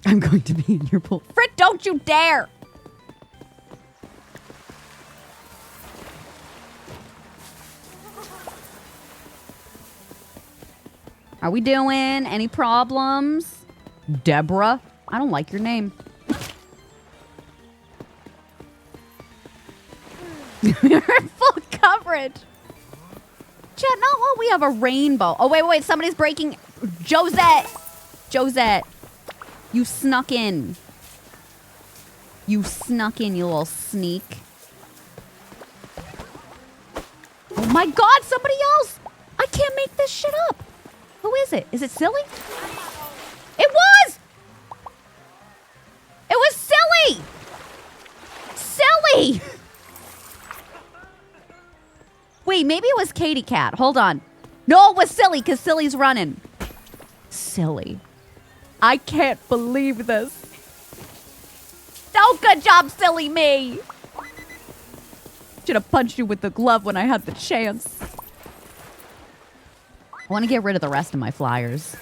I'm going to be in your pool. Frit, don't you dare! Are we doing any problems? Deborah? I don't like your name. We're in full coverage. Chat, not while we have a rainbow. Oh, wait. Somebody's breaking. Josette. You snuck in. You little sneak. Oh, my God. Somebody else. I can't make this shit up. is it? Is it silly? It was! It was silly! Silly! Wait, maybe it was Katie Cat. Hold on. No, it was silly because silly's running. Silly. I can't believe this. No, good job, silly me. Should have punched you with the glove when I had the chance. I want to get rid of the rest of my flyers.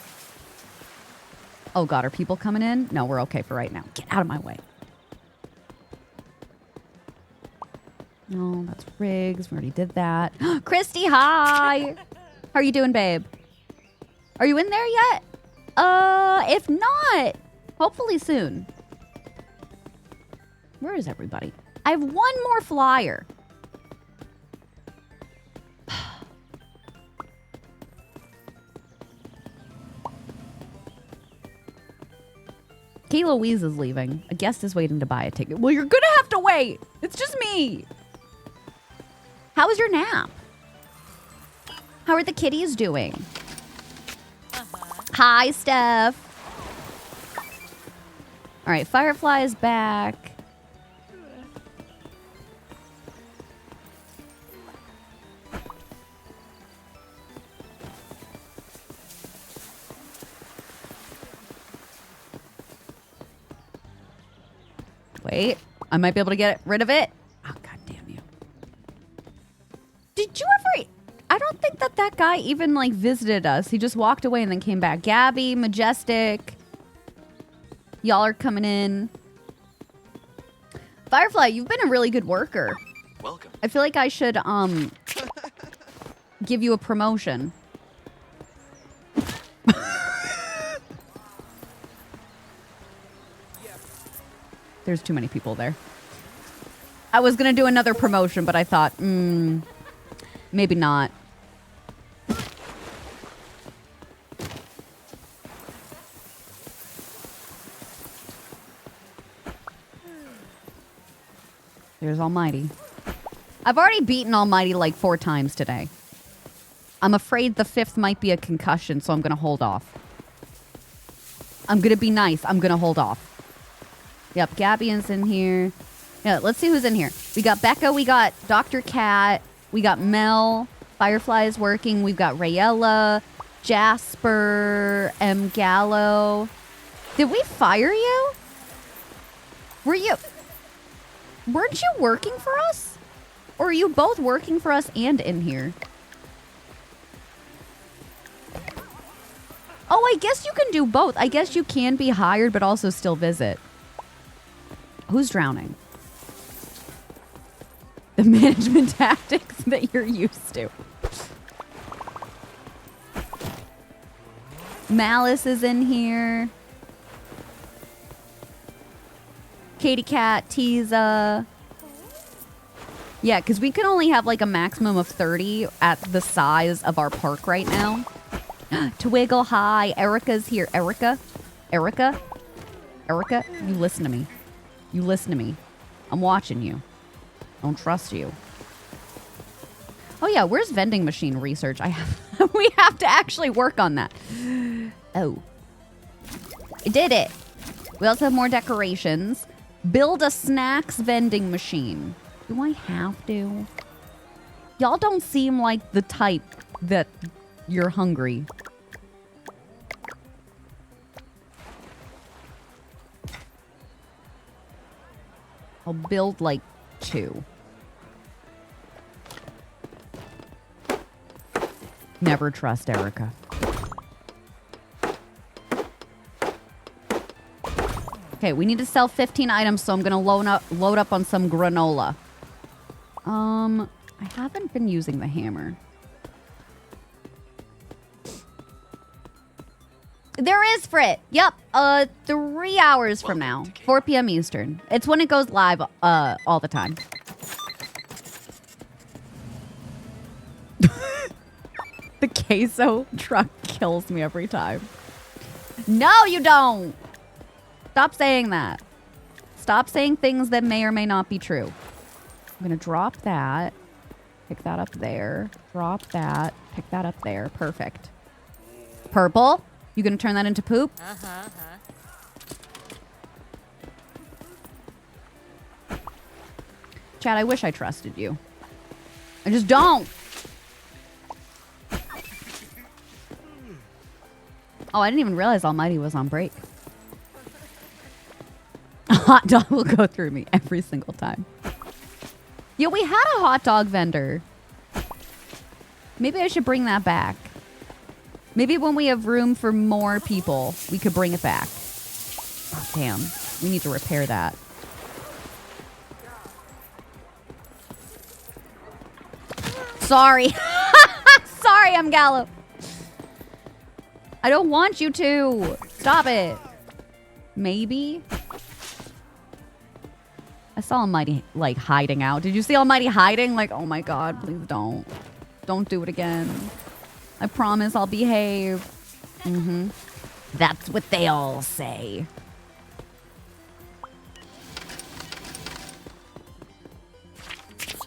Oh, God, are people coming in? No, we're okay for right now. Get out of my way. No, that's Riggs. We already did that. Christy, hi. How are you doing, babe? Are you in there yet? If not, hopefully soon. Where is everybody? I have one more flyer. Kay Louise is leaving. A guest is waiting to buy a ticket. Well, you're gonna have to wait. It's just me. How was your nap? How are the kitties doing? Hi, Steph. All right, Firefly is back. Wait, I might be able to get rid of it. Oh, God damn you. Did you ever... I don't think that guy even, like, visited us. He just walked away and then came back. Gabby, Majestic. Y'all are coming in. Firefly, you've been a really good worker. Welcome. I feel like I should, give you a promotion. There's too many people there. I was going to do another promotion, but I thought, maybe not. There's Almighty. I've already beaten Almighty like 4 times today. I'm afraid the 5th might be a concussion, so I'm going to hold off. I'm going to be nice. I'm going to hold off. Yep, Gabbian's in here. Yeah, let's see who's in here. We got Becca, we got Dr. Cat, we got Mel, Firefly is working, we've got Rayella, Jasper, M. Gallo. Did we fire you? Weren't you working for us? Or are you both working for us and in here? Oh, I guess you can do both. I guess you can be hired but also still visit. Who's drowning? The management tactics that you're used to. Malice is in here. Katie Cat, Tiza. Yeah, because we can only have like a maximum of 30 at the size of our park right now. Twiggle, hi. Erica's here. Erica? Erica? Erica? You listen to me. You listen to me. I'm watching you. I don't trust you. Oh yeah, where's vending machine research? We have to actually work on that. Oh. I did it. We also have more decorations. Build a snacks vending machine. Do I have to? Y'all don't seem like the type that you're hungry. I'll build like 2. Never trust Erica. Okay, we need to sell 15 items, so I'm gonna load up on some granola. I haven't been using the hammer. There is Frit. Yep. 3 hours from now. 4 p.m. Eastern. It's when it goes live all the time. The queso truck kills me every time. No, you don't. Stop saying that. Stop saying things that may or may not be true. I'm going to drop that. Pick that up there. Drop that. Pick that up there. Perfect. Purple? You gonna turn that into poop? Chad, I wish I trusted you. I just don't. Oh, I didn't even realize Almighty was on break. A hot dog will go through me every single time. Yo, we had a hot dog vendor. Maybe I should bring that back. Maybe when we have room for more people, we could bring it back. Oh, damn. We need to repair that. Sorry. Sorry, I'm Gallo. I don't want you to. Stop it. Maybe. I saw Almighty, like, hiding out. Did you see Almighty hiding? Like, oh my god, please don't. Don't do it again. I promise I'll behave. Mm-hmm. That's what they all say.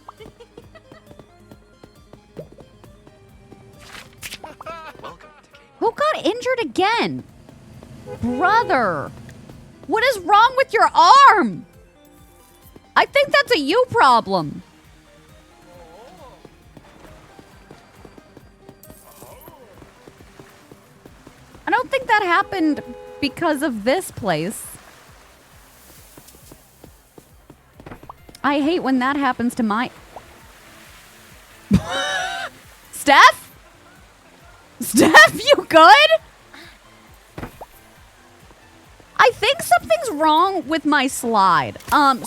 Welcome to Kmart. Who got injured again? Brother. What is wrong with your arm? I think that's a you problem. I don't think that happened because of this place. I hate when that happens to my... Steph? Steph, you good? I think something's wrong with my slide.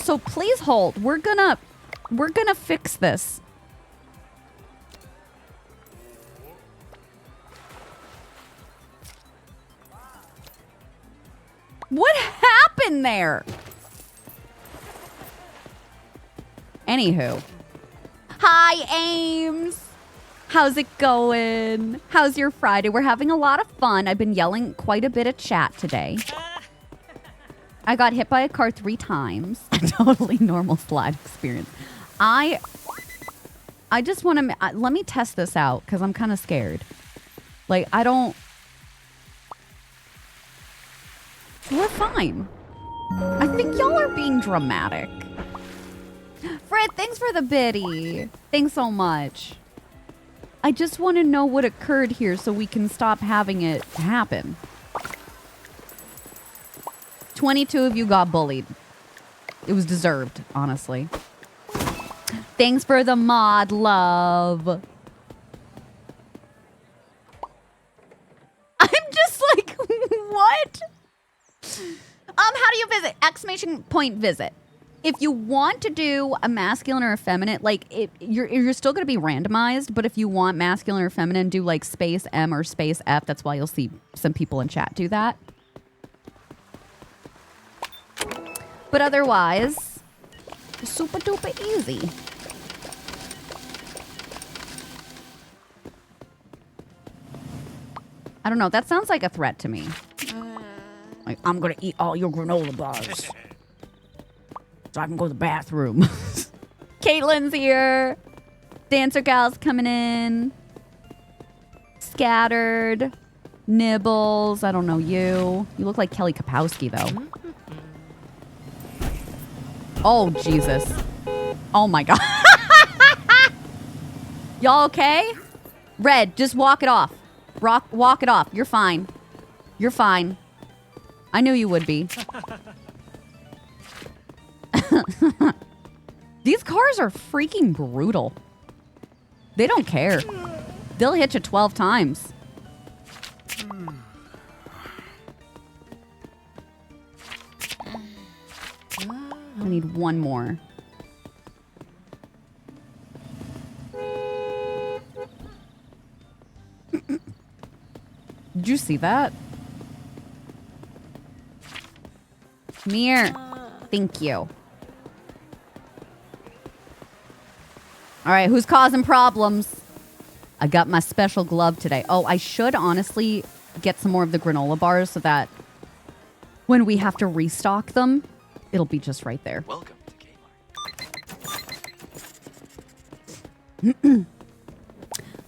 So please hold. We're gonna fix this. What happened there? Anywho. Hi, Ames. How's it going? How's your Friday? We're having a lot of fun. I've been yelling quite a bit of chat today. I got hit by a car 3 times. A totally normal slide experience. I just want to... let me test this out because I'm kind of scared. Like, I don't... We're fine. I think y'all are being dramatic. Fred, thanks for the biddy. Thanks so much. I just want to know what occurred here so we can stop having it happen. 22 of you got bullied. It was deserved, honestly. Thanks for the mod, love. I'm just like, what? How do you visit? Exclamation point visit. If you want to do a masculine or a feminine, like you're still going to be randomized, but if you want masculine or feminine, do like space M or space F. That's why you'll see some people in chat do that. But otherwise, super duper easy. I don't know. That sounds like a threat to me. Like, I'm going to eat all your granola bars. So I can go to the bathroom. Caitlin's here. Dancer Gal's coming in. Scattered. Nibbles. I don't know you. You look like Kelly Kapowski, though. Oh, Jesus. Oh, my God. Y'all okay? Red, just walk it off. Walk it off. You're fine. You're fine. I knew you would be. These cars are freaking brutal. They don't care. They'll hit you 12 times. I need one more. Did you see that? Come here. Thank you. All right, who's causing problems? I got my special glove today. Oh, I should honestly get some more of the granola bars so that when we have to restock them, it'll be just right there. Welcome to Kmart.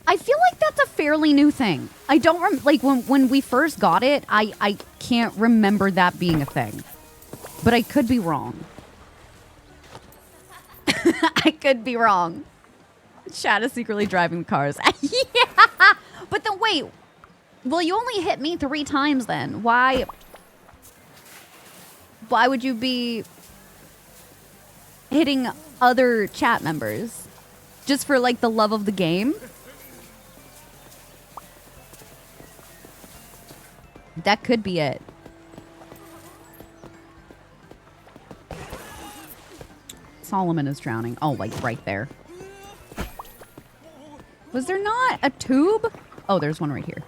I feel like that's a fairly new thing. I don't like when we first got it, I can't remember that being a thing. But I could be wrong. I could be wrong. Chad is secretly driving cars. Yeah. But then wait. Well, you only hit me 3 times then. Why would you be hitting other chat members? Just for like the love of the game? That could be it. Solomon is drowning. Oh, like right there. Was there not a tube? Oh, there's one right here.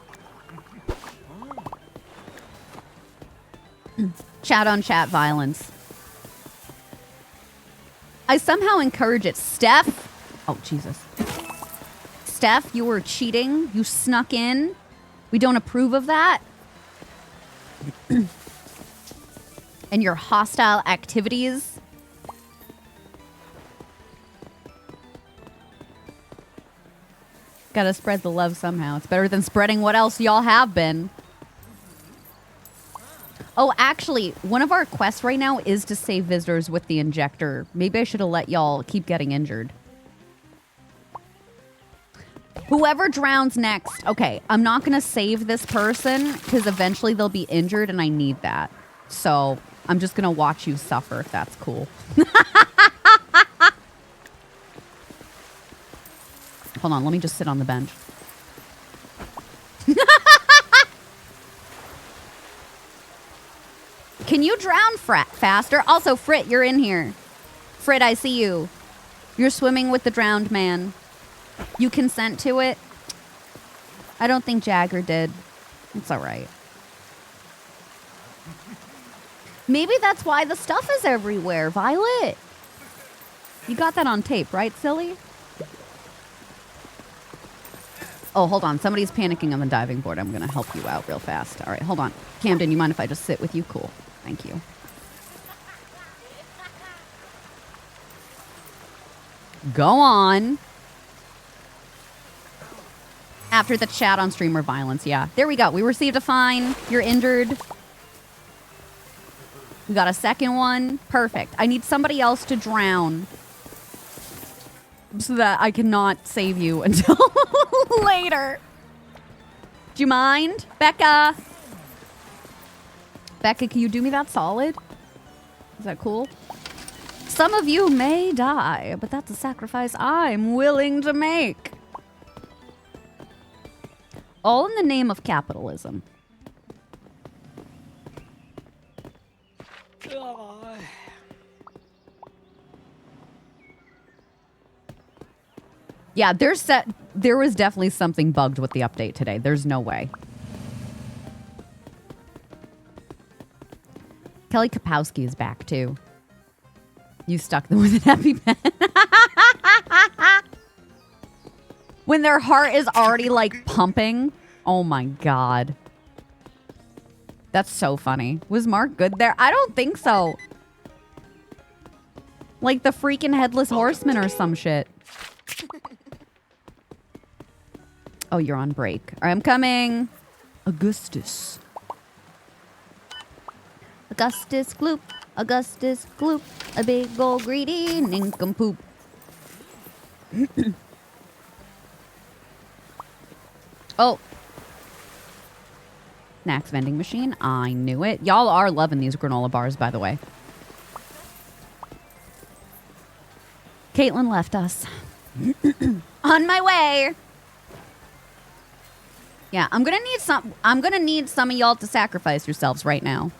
Chat on chat violence. I somehow encourage it. Steph. Oh, Jesus. Steph, you were cheating. You snuck in. We don't approve of that. And your hostile activities. Gotta spread the love somehow. It's better than spreading what else y'all have been. Oh, actually, one of our quests right now is to save visitors with the injector. Maybe I should have let y'all keep getting injured. Whoever drowns next. Okay, I'm not going to save this person because eventually they'll be injured and I need that. So I'm just going to watch you suffer if that's cool. Hold on, let me just sit on the bench. Can you drown faster? Also, Frit, you're in here. Frit, I see you. You're swimming with the drowned man. You consent to it? I don't think Jagger did. It's all right. Maybe that's why the stuff is everywhere, Violet. You got that on tape, right, silly? Oh, hold on. Somebody's panicking on the diving board. I'm going to help you out real fast. All right, hold on. Camden, you mind if I just sit with you? Cool. Thank you. Go on. After the chat on streamer violence, yeah. There we go. We received a fine. You're injured. We got a second one. Perfect. I need somebody else to drown so that I cannot save you until later. Do you mind? Becca? Becca, can you do me that solid? Is that cool? Some of you may die, but that's a sacrifice I'm willing to make. All in the name of capitalism. Yeah, there was definitely something bugged with the update today. There's no way. Kelly Kapowski is back, too. You stuck them with an EpiPen. When their heart is already, like, pumping. Oh, my God. That's so funny. Was Mark good there? I don't think so. Like the freaking Headless Horseman or some shit. Oh, you're on break. All right, I'm coming. Augustus. Augustus Gloop. Augustus Gloop. A big old greedy nincompoop. Oh. Snacks vending machine. I knew it. Y'all are loving these granola bars, by the way. Caitlin left us. On my way. Yeah, I'm gonna need some of y'all to sacrifice yourselves right now.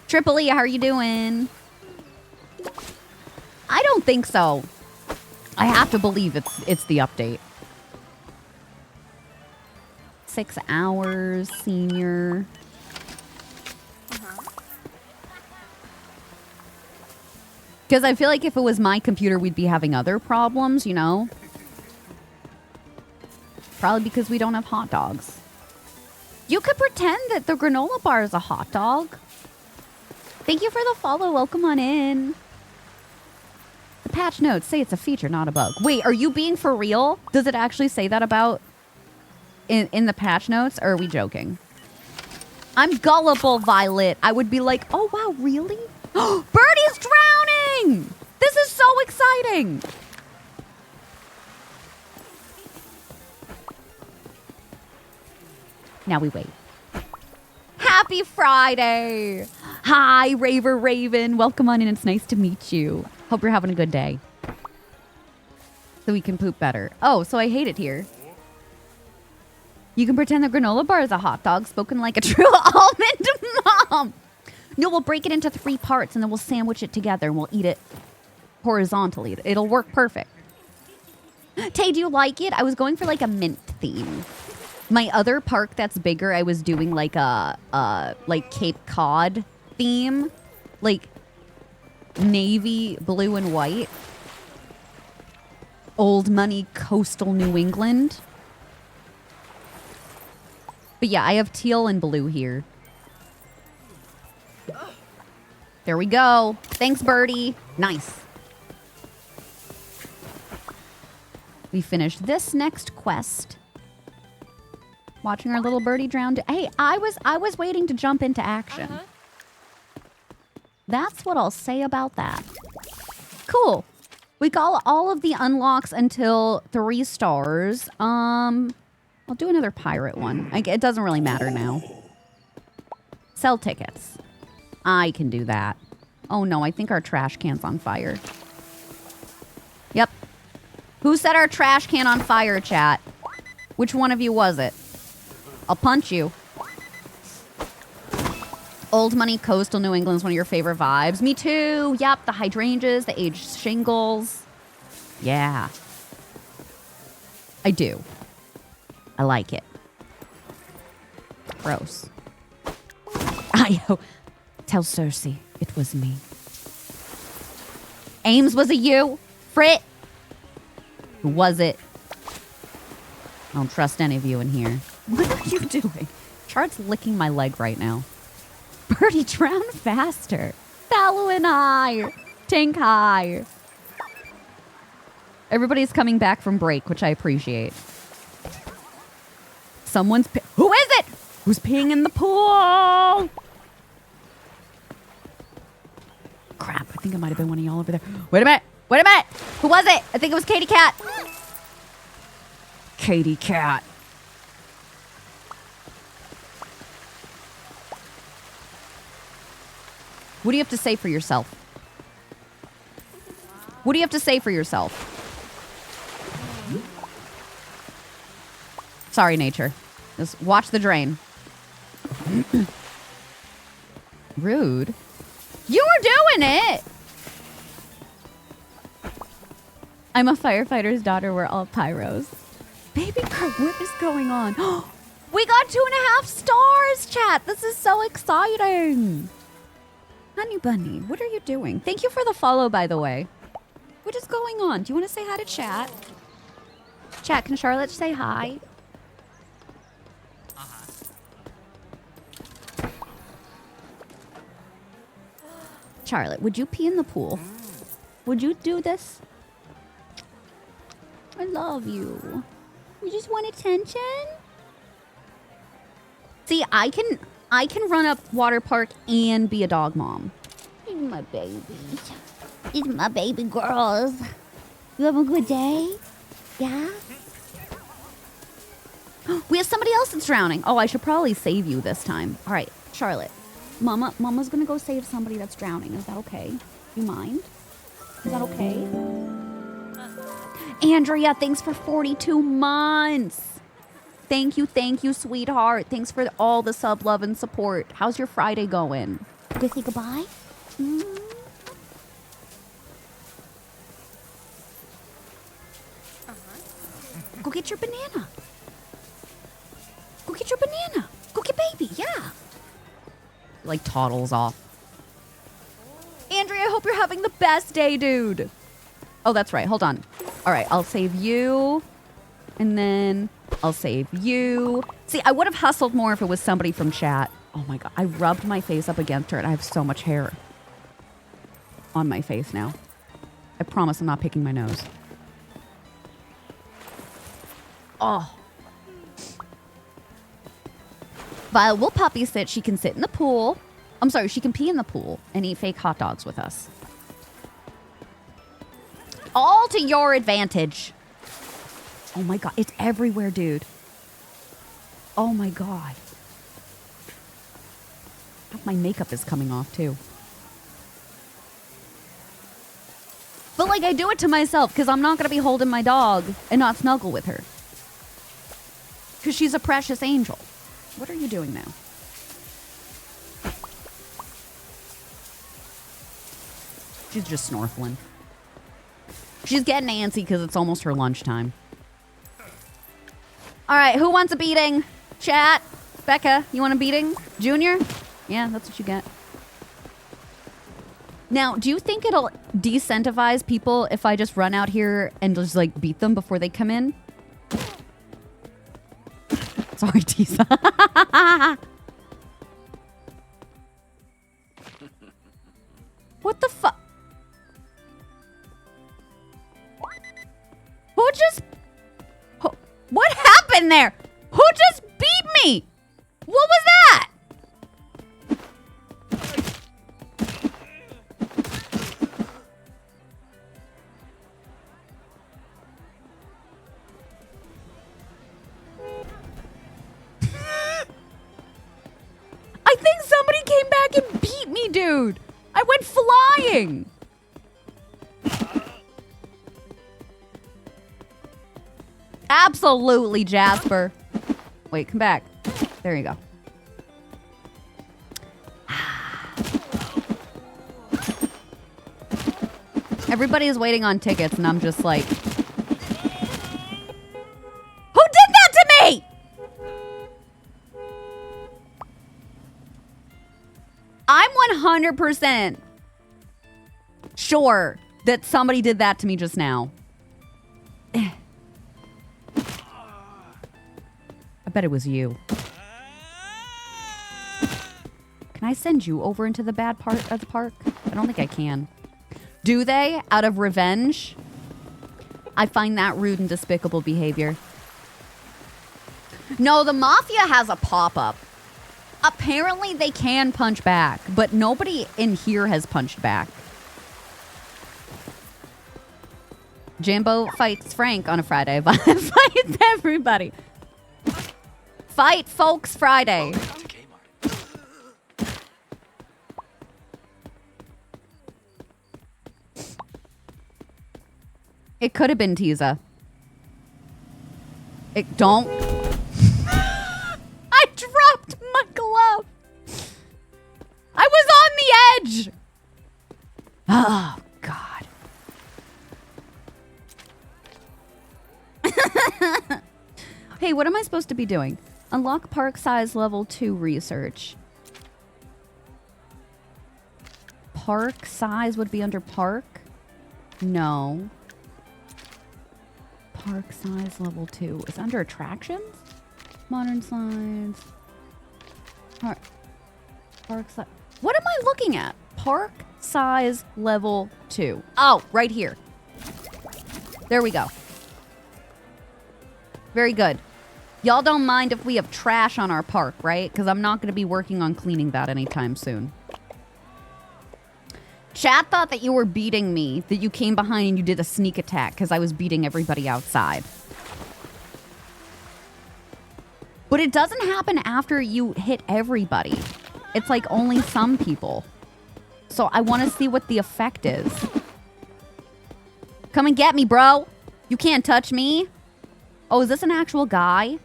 Triple E, how are you doing? I don't think so. I have to believe it's the update. 6 hours, senior. Because I feel like if it was my computer, we'd be having other problems, you know? Probably because we don't have hot dogs. You could pretend that the granola bar is a hot dog. Thank you for the follow. Welcome on in. The patch notes say it's a feature, not a bug. Wait, are you being for real? Does it actually say that about in the patch notes, or are we joking? I'm gullible, Violet. I would be like, oh, wow, really? Birdie's drowning! This is so exciting! Now we wait. Happy Friday! Hi, Raver Raven. Welcome on in. It's nice to meet you. Hope you're having a good day. So we can poop better. Oh, so I hate it here. You can pretend the granola bar is a hot dog spoken like a true almond mom. No, we'll break it into 3 parts and then we'll sandwich it together and we'll eat it horizontally. It'll work perfect. Tay, do you like it? I was going for like a mint theme. My other park that's bigger, I was doing like a like Cape Cod theme. Like navy, blue, and white. Old money, coastal New England. But yeah, I have teal and blue here. There we go. Thanks, Birdie. Nice. We finished this next quest. Watching our little birdie drown. Hey, I was waiting to jump into action. That's what I'll say about that. Cool. We got all of the unlocks until 3 stars. I'll do another pirate one. It doesn't really matter now. Sell tickets. I can do that. Oh no, I think our trash can's on fire. Yep. Who set our trash can on fire, chat? Which one of you was it? I'll punch you. Old money, coastal New England's one of your favorite vibes. Me too. Yep, the hydrangeas, the aged shingles. Yeah. I do. I like it. Gross. Tell Cersei it was me. Ames, was it you? Frit? Who was it? I don't trust any of you in here. What are you doing? Chart's licking my leg right now. Birdie, drown faster. Fallow and I. Tank high. Everybody's coming back from break, which I appreciate. Someone's... Who is it? Who's peeing in the pool? Crap, I think it might have been one of y'all over there. Wait a minute. Wait a minute. Who was it? I think it was Katie Cat. Katie Cat. What do you have to say for yourself? What do you have to say for yourself? Sorry, nature. Just watch the drain. Rude. You were doing it! I'm a firefighter's daughter. We're all pyros. Baby girl, what is going on? We got 2.5 stars, chat. This is so exciting. Honey bunny, what are you doing? Thank you for the follow, by the way. What is going on? Do you want to say hi to chat? Chat, can Charlotte say hi? Charlotte, would you pee in the pool? Would you do this? I love you. You just want attention? See, I can run up Waterpark and be a dog mom. He's my baby. He's my baby girls. You have a good day? Yeah? We have somebody else that's drowning. Oh, I should probably save you this time. All right, Charlotte. Mama's gonna go save somebody that's drowning. Is that okay? You mind? Is that okay? Andrea, thanks for 42 months. Thank you, sweetheart. Thanks for all the sub love and support. How's your Friday going? Go say goodbye? Go get your banana. Go get your banana. Go get baby, yeah. Like toddles off. Andrea, I hope you're having the best day, dude. Oh, that's right. Hold on. All right, I'll save you. And then I'll save you. See, I would have hustled more if it was somebody from chat. Oh my God. I rubbed my face up against her and I have so much hair on my face now. I promise I'm not picking my nose. Oh. Violet will puppy sit. She can sit in the pool. I'm sorry, she can pee in the pool and eat fake hot dogs with us. All to your advantage. Oh my god, it's everywhere, dude. Oh my god. My makeup is coming off, too. But, like, I do it to myself because I'm not going to be holding my dog and not snuggle with her. Because she's a precious angel. What are you doing now? She's just snorkeling. She's getting antsy because it's almost her lunchtime. All right, who wants a beating? Chat. Becca, you want a beating? Junior? Yeah, that's what you get. Now, do you think it'll decentivize people if I just run out here and just, like, beat them before they come in? Sorry, Tisa. What the fuck? Who just... What happened there? Who just beat me? What was that? I think somebody came back and beat me, dude. I went flying. Absolutely, Jasper. Wait, come back. There you go. Everybody is waiting on tickets, and I'm just like... Who did that to me? I'm 100% sure that somebody did that to me just now. I bet it was you. Can I send you over into the bad part of the park? I don't think I can. Do they? Out of revenge? I find that rude and despicable behavior. No, the Mafia has a pop-up. Apparently they can punch back, but nobody in here has punched back. Jambo fights Frank on a Friday. Fights everybody. Fight folks Friday. Welcome to Kmart. It could have been Tiza. It don't. I dropped my glove. I was on the edge. Oh, God. Hey, what am I supposed to be doing? Unlock park size level 2 research. Park size would be under park? No. Park size level 2 is under attractions? Modern slides. Park size. What am I looking at? Park size level 2. Oh, right here. There we go. Very good. Y'all don't mind if we have trash on our park, right? Because I'm not going to be working on cleaning that anytime soon. Chat thought that you were beating me, that you came behind and you did a sneak attack because I was beating everybody outside. But it doesn't happen after you hit everybody. It's like only some people. So I want to see what the effect is. Come and get me, bro. You can't touch me. Oh, is this an actual guy?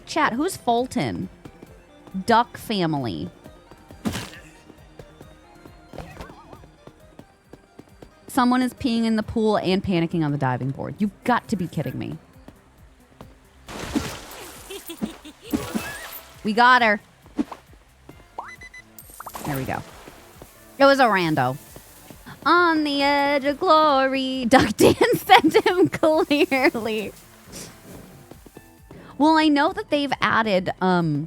Chat, who's Fulton? Duck family. Someone is peeing in the pool and panicking on the diving board. You've got to be kidding me. We got her. There we go. It was a rando. On the edge of glory. Duck Dan sent him clearly. Well, I know that they've added a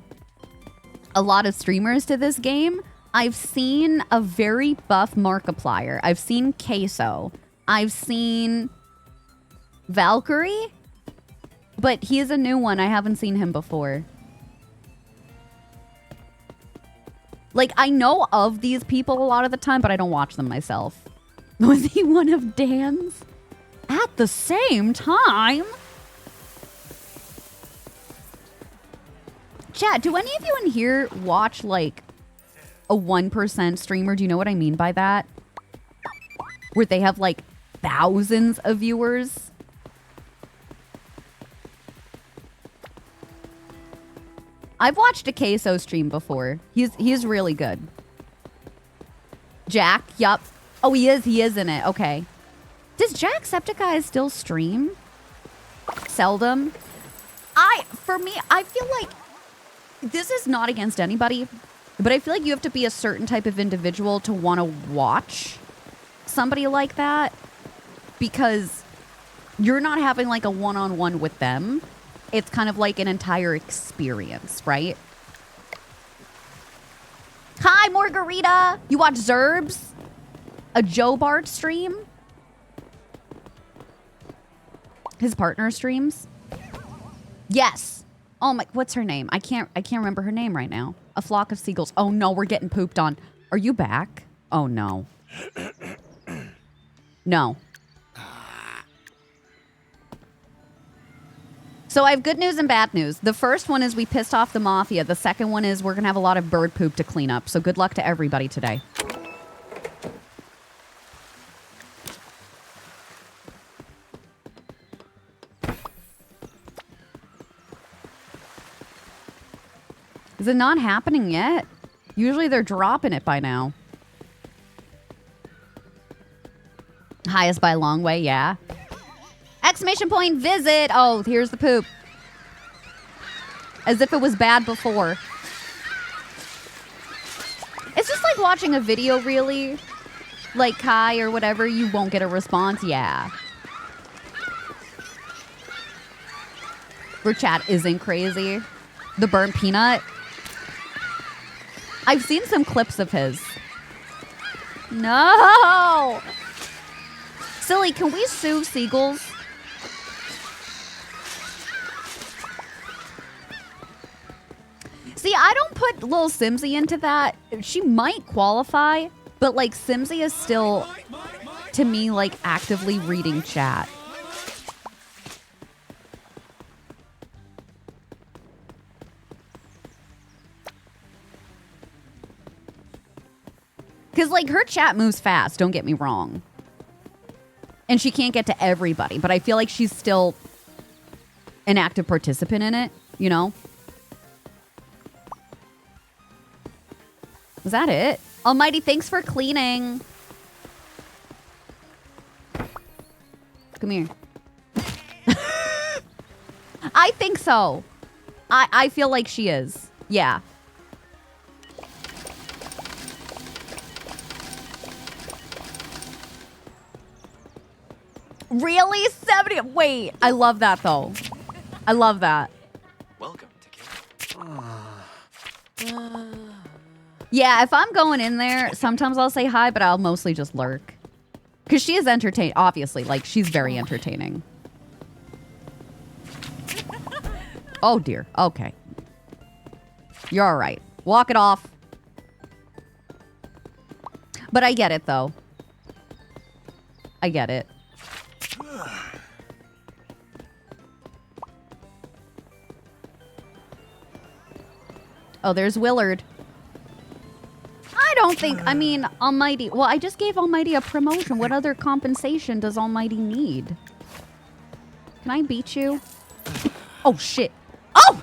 lot of streamers to this game. I've seen a very buff Markiplier. I've seen Queso. I've seen Valkyrie. But he is a new one. I haven't seen him before. Like, I know of these people a lot of the time, but I don't watch them myself. Was he one of Dan's? At the same time? Chat, do any of you in here watch, like, a 1% streamer? Do you know what I mean by that? Where they have, like, thousands of viewers? I've watched a Queso stream before. He's really good. Jack, yup. Oh, he is in it. Okay. Does Jacksepticeye still stream? Seldom. For me, I feel like this is not against anybody, but I feel like you have to be a certain type of individual to want to watch somebody like that, because you're not having like a one-on-one with them. It's kind of like an entire experience, right? Hi, Margarita. You watch Zerbs? A Joe Bart stream? His partner streams? Yes. Oh my, what's her name? I can't remember her name right now. A Flock of Seagulls. Oh no, we're getting pooped on. Are you back? Oh no. No. So I have good news and bad news. The first one is we pissed off the mafia. The second one is we're going to have a lot of bird poop to clean up. So good luck to everybody today. Is it not happening yet? Usually they're dropping it by now. Highest by a long way, yeah. Exclamation point visit. Oh, here's the poop. As if it was bad before. It's just like watching a video, really. Like Kai or whatever, you won't get a response. Yeah. Your chat isn't crazy. The burnt peanut. I've seen some clips of his. No! Silly, can we sue seagulls? See, I don't put little Simsy into that. She might qualify, but like Simsy is still, to me, like actively reading chat. Because like her chat moves fast, don't get me wrong. And she can't get to everybody, but I feel like she's still an active participant in it, you know? Was that it? Almighty, thanks for cleaning. Come here. I think so. I feel like she is. Yeah. Really? 70? Wait, I love that though. I love that. Welcome to Canada. Yeah, if I'm going in there, sometimes I'll say hi, but I'll mostly just lurk. Because she is entertaining, obviously. Like, she's very entertaining. Oh, dear. Okay. You're all right. Walk it off. But I get it, though. I get it. Oh, there's Willard. I don't think, I mean, Almighty. Well, I just gave Almighty a promotion. What other compensation does Almighty need? Can I beat you? Oh, shit. Oh!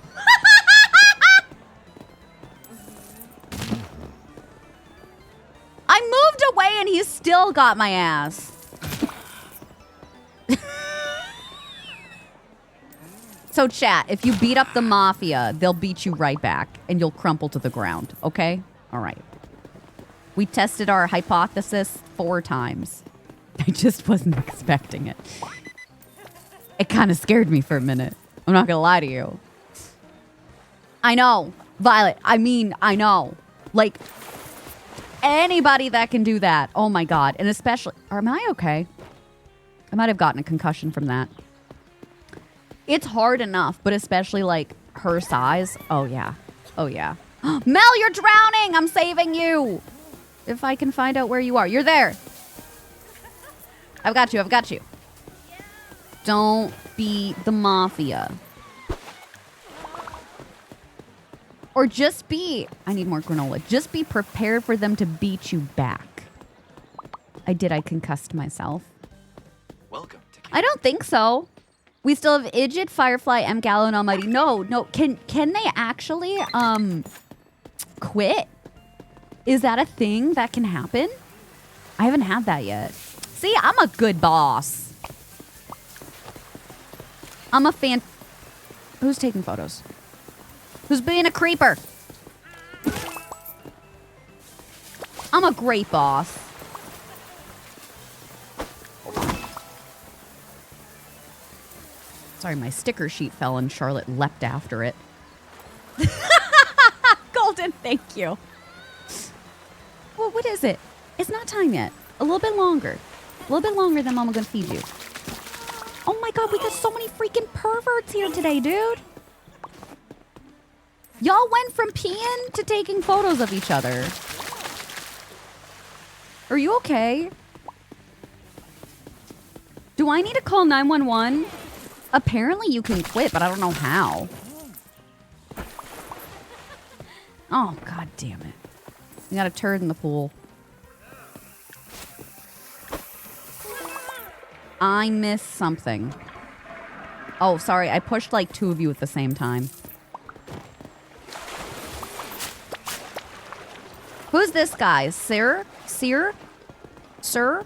I moved away and he still got my ass. So chat, if you beat up the mafia, they'll beat you right back and you'll crumple to the ground, okay? All right. We tested our hypothesis 4 times. I just wasn't expecting it. It kind of scared me for a minute. I'm not gonna lie to you. I know, Violet, I mean, I know. Like, anybody that can do that, oh my God. And especially, am I okay? I might have gotten a concussion from that. It's hard enough, but especially like her size. Oh yeah. Oh yeah. Mel, you're drowning! I'm saving you! If I can find out where you are. You're there. I've got you. I've got you. Don't be the mafia. Or just be... I need more granola. Just be prepared for them to beat you back. I concussed myself. Welcome to I don't think so. We still have Idjit, Firefly, M. Gallo, and Almighty. No. Can they actually quit? Is that a thing that can happen? I haven't had that yet. See, I'm a good boss. I'm a fan. Who's taking photos? Who's being a creeper? I'm a great boss. Sorry, my sticker sheet fell and Charlotte leapt after it. Golden, thank you. Well, what is it? It's not time yet. A little bit longer. A little bit longer than Mama gonna feed you. Oh my god, we got so many freaking perverts here today, dude. Y'all went from peeing to taking photos of each other. Are you okay? Do I need to call 911? Apparently you can quit, but I don't know how. Oh, god damn it. You got a turd in the pool. I missed something. Oh, sorry. I pushed like 2 of you at the same time. Who's this guy? Sir? Sir? Sir?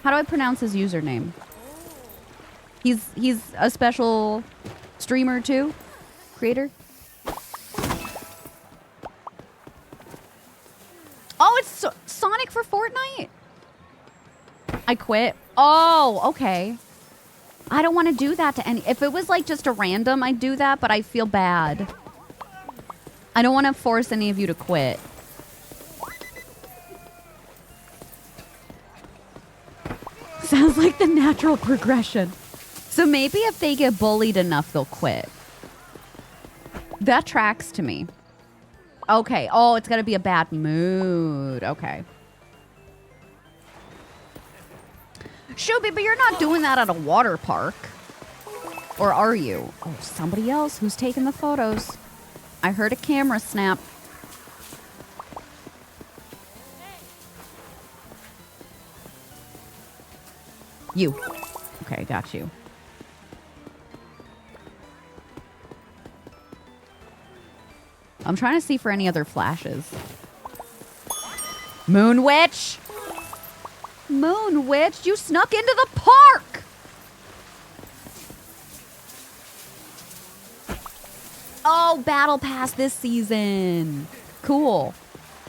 How do I pronounce his username? He's a special streamer too? Creator? Oh, it's Sonic for Fortnite? I quit. Oh, okay. I don't want to do that to any... If it was like just a random, I'd do that, but I feel bad. I don't want to force any of you to quit. Sounds like the natural progression. So maybe if they get bullied enough, they'll quit. That tracks to me. Okay. Oh, it's got to be a bad mood. Okay. Shuby, but you're not doing that at a water park. Or are you? Oh, somebody else who's taking the photos. I heard a camera snap. You. Okay, got you. I'm trying to see for any other flashes. Moon Witch! Moon Witch, you snuck into the park! Oh, Battle Pass this season. Cool.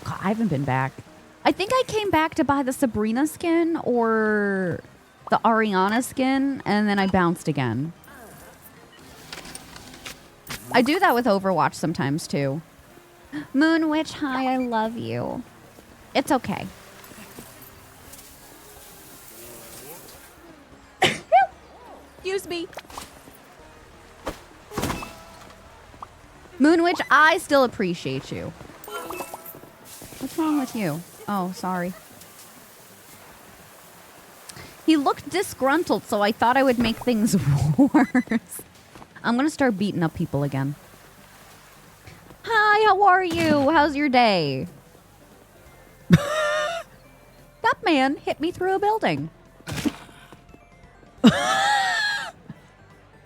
God, I haven't been back. I think I came back to buy the Sabrina skin or the Ariana skin, and then I bounced again. I do that with Overwatch sometimes, too. Moon Witch, hi, I love you. It's okay. Excuse me. Moon Witch, I still appreciate you. What's wrong with you? Oh, sorry. He looked disgruntled, so I thought I would make things worse. I'm gonna start beating up people again. Hi, how are you? How's your day? That man hit me through a building.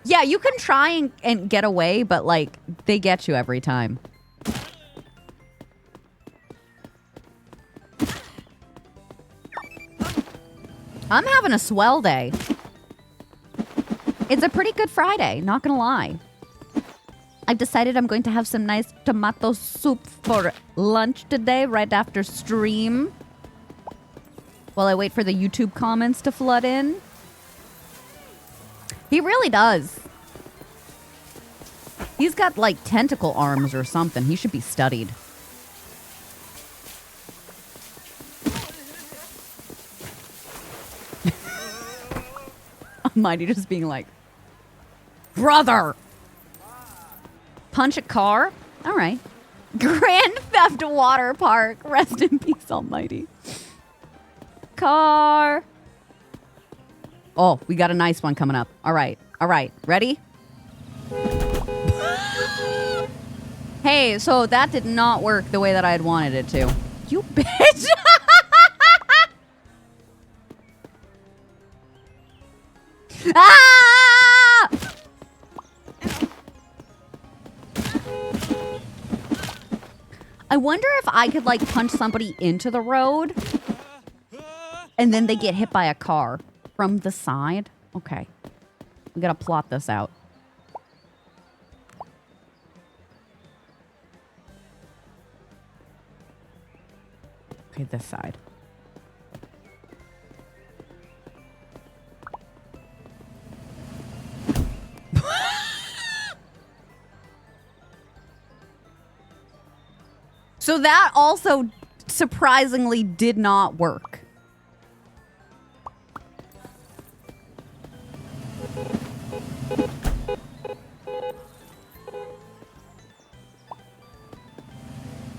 Yeah, you can try and get away, but, like, they get you every time. I'm having a swell day. It's a pretty good Friday, not gonna lie. I've decided I'm going to have some nice tomato soup for lunch today, right after stream. While I wait for the YouTube comments to flood in. He really does. He's got, like, tentacle arms or something. He should be studied. Mighty just being like, brother! Punch a car? All right. Grand Theft Waterpark. Rest in peace, almighty. Car. Oh, we got a nice one coming up. All right. All right. Ready? Hey, so that did not work the way that I had wanted it to. You bitch. Ah! I wonder if I could, like, punch somebody into the road and then they get hit by a car from the side. Okay. We gotta plot this out. Okay, this side. So that also surprisingly did not work.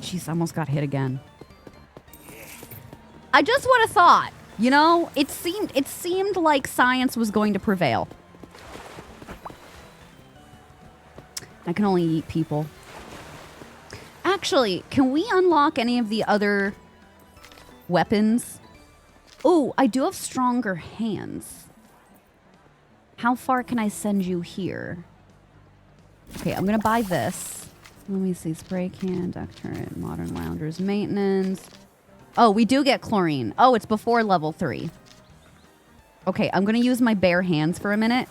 Jeez, I almost got hit again. I just would have thought, you know, it seemed like science was going to prevail. I can only eat people. Actually, can we unlock any of the other weapons? Oh, I do have stronger hands. How far can I send you here? Okay, I'm gonna buy this. Let me see. Spray can, duct turret, modern loungers, maintenance. Oh, we do get chlorine. Oh, it's before level 3. Okay, I'm gonna use my bare hands for a minute.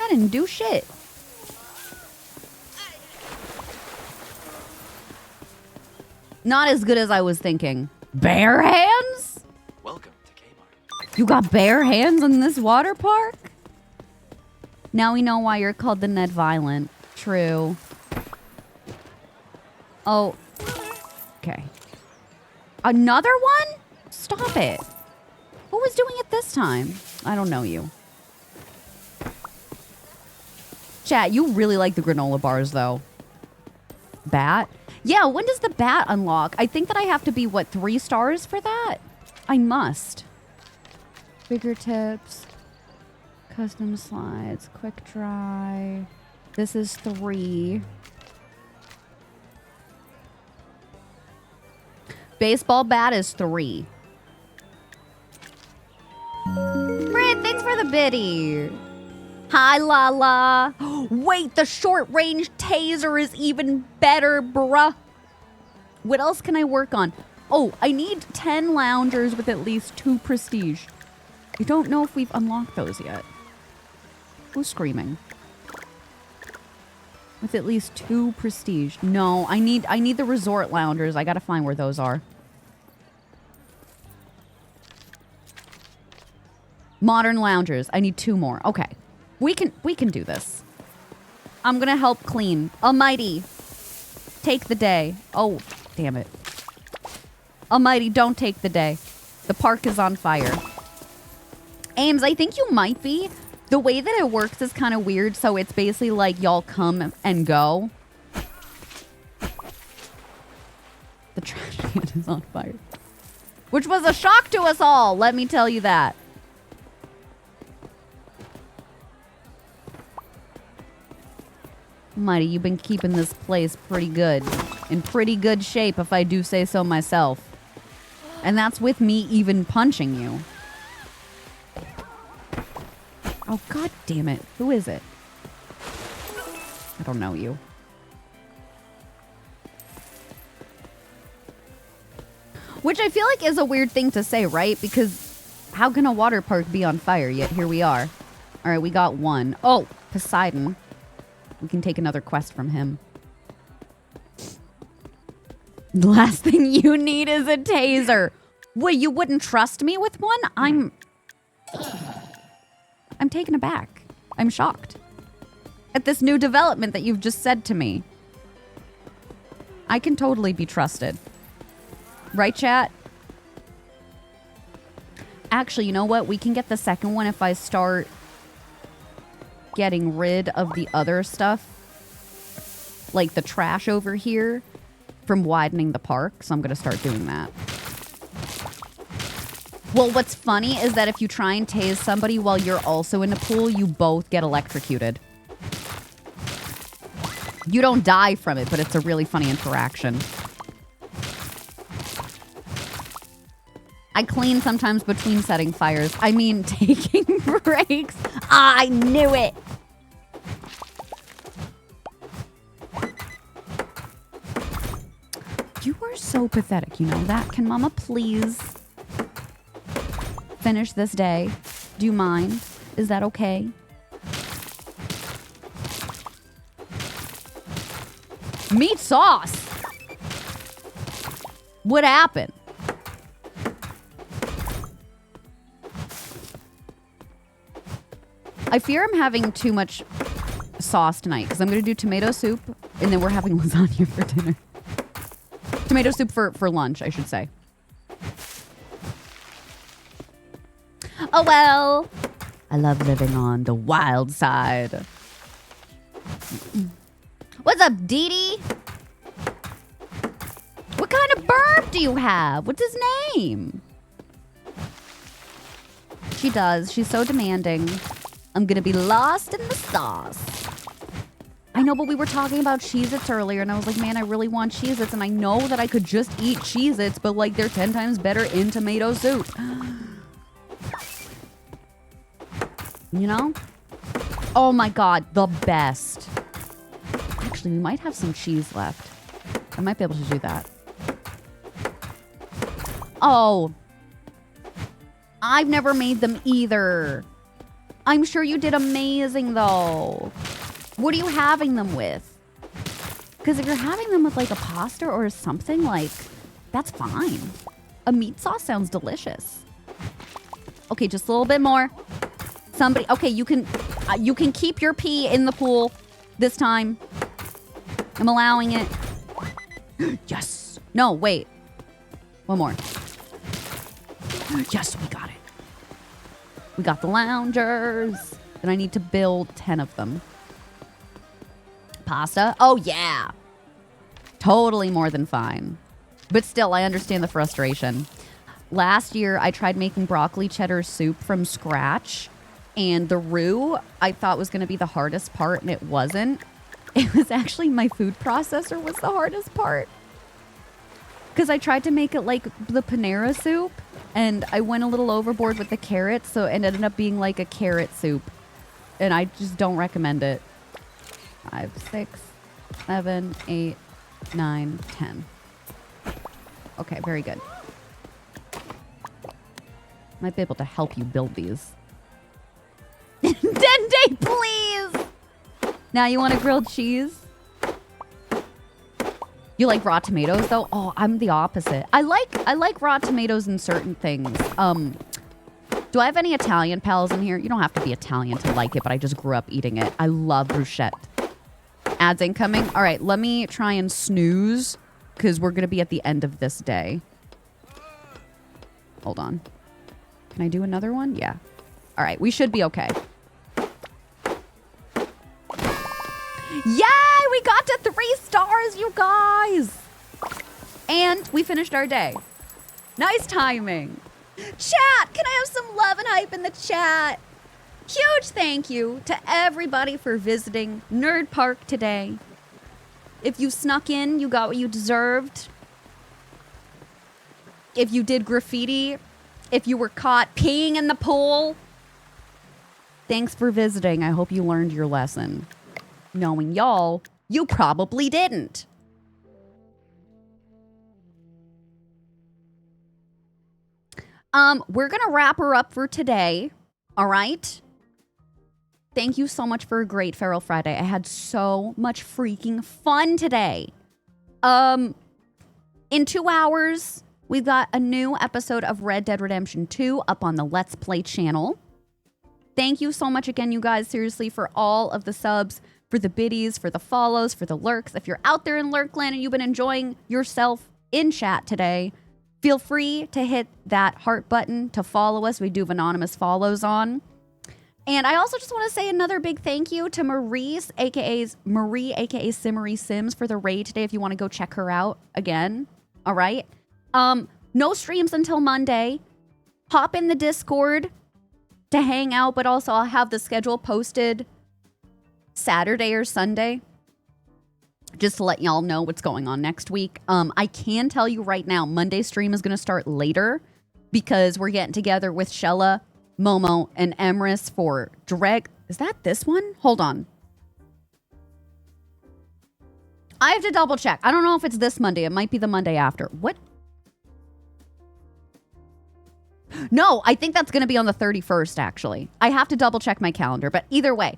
I didn't do shit. Not as good as I was thinking. Bare hands? Welcome to Kmart. You got bare hands in this water park? Now we know why you're called the Ned Violent. True. Oh. Okay. Another one? Stop it. Who was doing it this time? I don't know you. Chat, you really like the granola bars, though. Bat? Yeah, when does the bat unlock? I think that I have to be, what, 3 stars for that? I must. Bigger tips. Custom slides. Quick dry. This is 3. Baseball bat is 3. Brit, thanks for the biddy. Hi, Lala. Wait, the short-range taser is even better, bruh. What else can I work on? Oh, I need 10 loungers with at least 2 prestige. I don't know if we've unlocked those yet. Who's screaming? With at least 2 prestige. No, I need the resort loungers. I gotta find where those are. Modern loungers. I need 2 more. Okay. We can do this. I'm gonna help clean. Almighty, take the day. Oh, damn it. Almighty, don't take the day. The park is on fire. Ames, I think you might be. The way that it works is kind of weird, so it's basically like y'all come and go. The trash can is on fire. Which was a shock to us all, let me tell you that. Mighty, you've been keeping this place pretty good. In pretty good shape, if I do say so myself. And that's with me even punching you. Oh, god damn it. Who is it? I don't know you. Which I feel like is a weird thing to say, right? Because how can a water park be on fire? Yet here we are. All right, we got 1. Oh, Poseidon. We can take another quest from him. The last thing you need is a taser. Well, you wouldn't trust me with one? I'm taken aback. I'm shocked at this new development that you've just said to me. I can totally be trusted. Right, chat? Actually, you know what? We can get the second one if I start getting rid of the other stuff. Like the trash over here from widening the park. So I'm going to start doing that. Well, what's funny is that if you try and tase somebody while you're also in the pool, you both get electrocuted. You don't die from it, but it's a really funny interaction. I clean sometimes between setting fires. I mean, taking breaks. I knew it. You are so pathetic. You know that? Can Mama please finish this day? Do you mind? Is that okay? Meat sauce. What happened? I fear I'm having too much sauce tonight because I'm going to do tomato soup and then we're having lasagna for dinner. Tomato soup for lunch, I should say. Oh, well. I love living on the wild side. What's up, Dee Dee? What kind of bird do you have? What's his name? She does. She's so demanding. I'm gonna be lost in the sauce. I know, but we were talking about Cheez-Its earlier, and I was like, man, I really want Cheez-Its, and I know that I could just eat Cheez-Its, but, like, they're 10 times better in tomato soup. You know? Oh, my God, the best. Actually, we might have some cheese left. I might be able to do that. Oh. I've never made them either. I'm sure you did amazing, though. What are you having them with? Because if you're having them with, like, a pasta or something, like, that's fine. A meat sauce sounds delicious. Okay, just a little bit more. Somebody, okay, you can keep your pee in the pool this time. I'm allowing it. Yes. No, wait. One more. Yes, we got it. We got the loungers. And I need to build 10 of them. Pasta? Oh, yeah. Totally more than fine. But still, I understand the frustration. Last year, I tried making broccoli cheddar soup from scratch. And the roux, I thought was going to be the hardest part, and it wasn't. It was actually my food processor was the hardest part. Because I tried to make it like the Panera soup, and I went a little overboard with the carrots, so it ended up being like a carrot soup. And I just don't recommend it. 5, 6, 7, 8, 9, 10. Okay, very good. Might be able to help you build these. Dende, please! Now you want a grilled cheese? You like raw tomatoes, though? Oh, I'm the opposite. I like raw tomatoes in certain things. Do I have any Italian pals in here? You don't have to be Italian to like it, but I just grew up eating it. I love bruschetta. Ads incoming. All right, let me try and snooze because we're going to be at the end of this day. Hold on. Can I do another one? Yeah. All right, we should be okay. Yay! We got to 3 stars, you guys! And we finished our day. Nice timing. Chat, can I have some love and hype in the chat? Huge thank you to everybody for visiting Nerd Park today. If you snuck in, you got what you deserved. If you did graffiti, if you were caught peeing in the pool, thanks for visiting. I hope you learned your lesson. Knowing y'all, you probably didn't. We're gonna wrap her up for today. All right. Thank you so much for a great Feral Friday. I had so much freaking fun today. In 2 hours, we've got a new episode of Red Dead Redemption 2 up on the Let's Play channel. Thank you so much again, you guys, seriously, for all of the subs, for the biddies, for the follows, for the lurks. If you're out there in Lurkland and you've been enjoying yourself in chat today, Feel free to hit that heart button to follow us. We do have anonymous follows on. And I also just want to say another big thank you to Maurice, aka Simmery Sims, for the raid today. If you want to go check her out again. All right. No streams until Monday. Hop in the Discord to hang out, but also I'll have the schedule posted Saturday or Sunday, just to let y'all know what's going on next week. I can tell you right now, Monday's stream is going to start later because we're getting together with Shella, Momo, and Emrys for Dreg. Is that this one? Hold on. I have to double check. I don't know if it's this Monday. It might be the Monday after. What? No, I think that's going to be on the 31st, actually. I have to double check my calendar, but either way.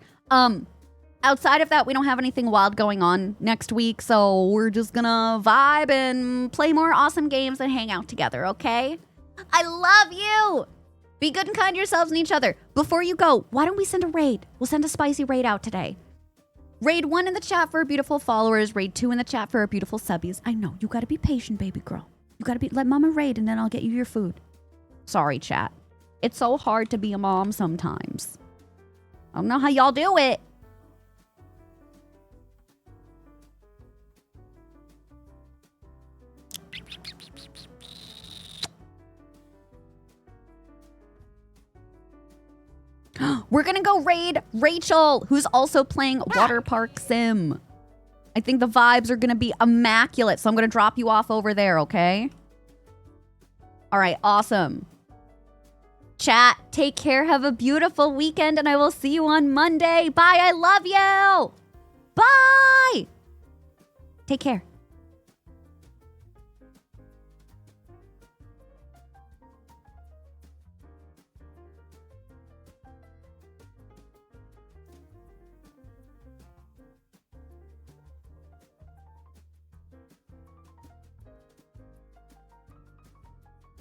Outside of that, we don't have anything wild going on next week, so we're just going to vibe and play more awesome games and hang out together, okay? I love you! Be good and kind to yourselves and each other. Before you go, why don't we send a raid? We'll send a spicy raid out today. Raid 1 in the chat for our beautiful followers. Raid 2 in the chat for our beautiful subbies. I know, you gotta be patient, baby girl. You gotta let mama raid and then I'll get you your food. Sorry, chat. It's so hard to be a mom sometimes. I don't know how y'all do it. We're gonna go raid Rachel, who's also playing Waterpark Sim. I think the vibes are gonna be immaculate, so I'm gonna drop you off over there, okay? All right, awesome. Chat, take care, have a beautiful weekend, and I will see you on Monday. Bye, I love you. Bye. Take care.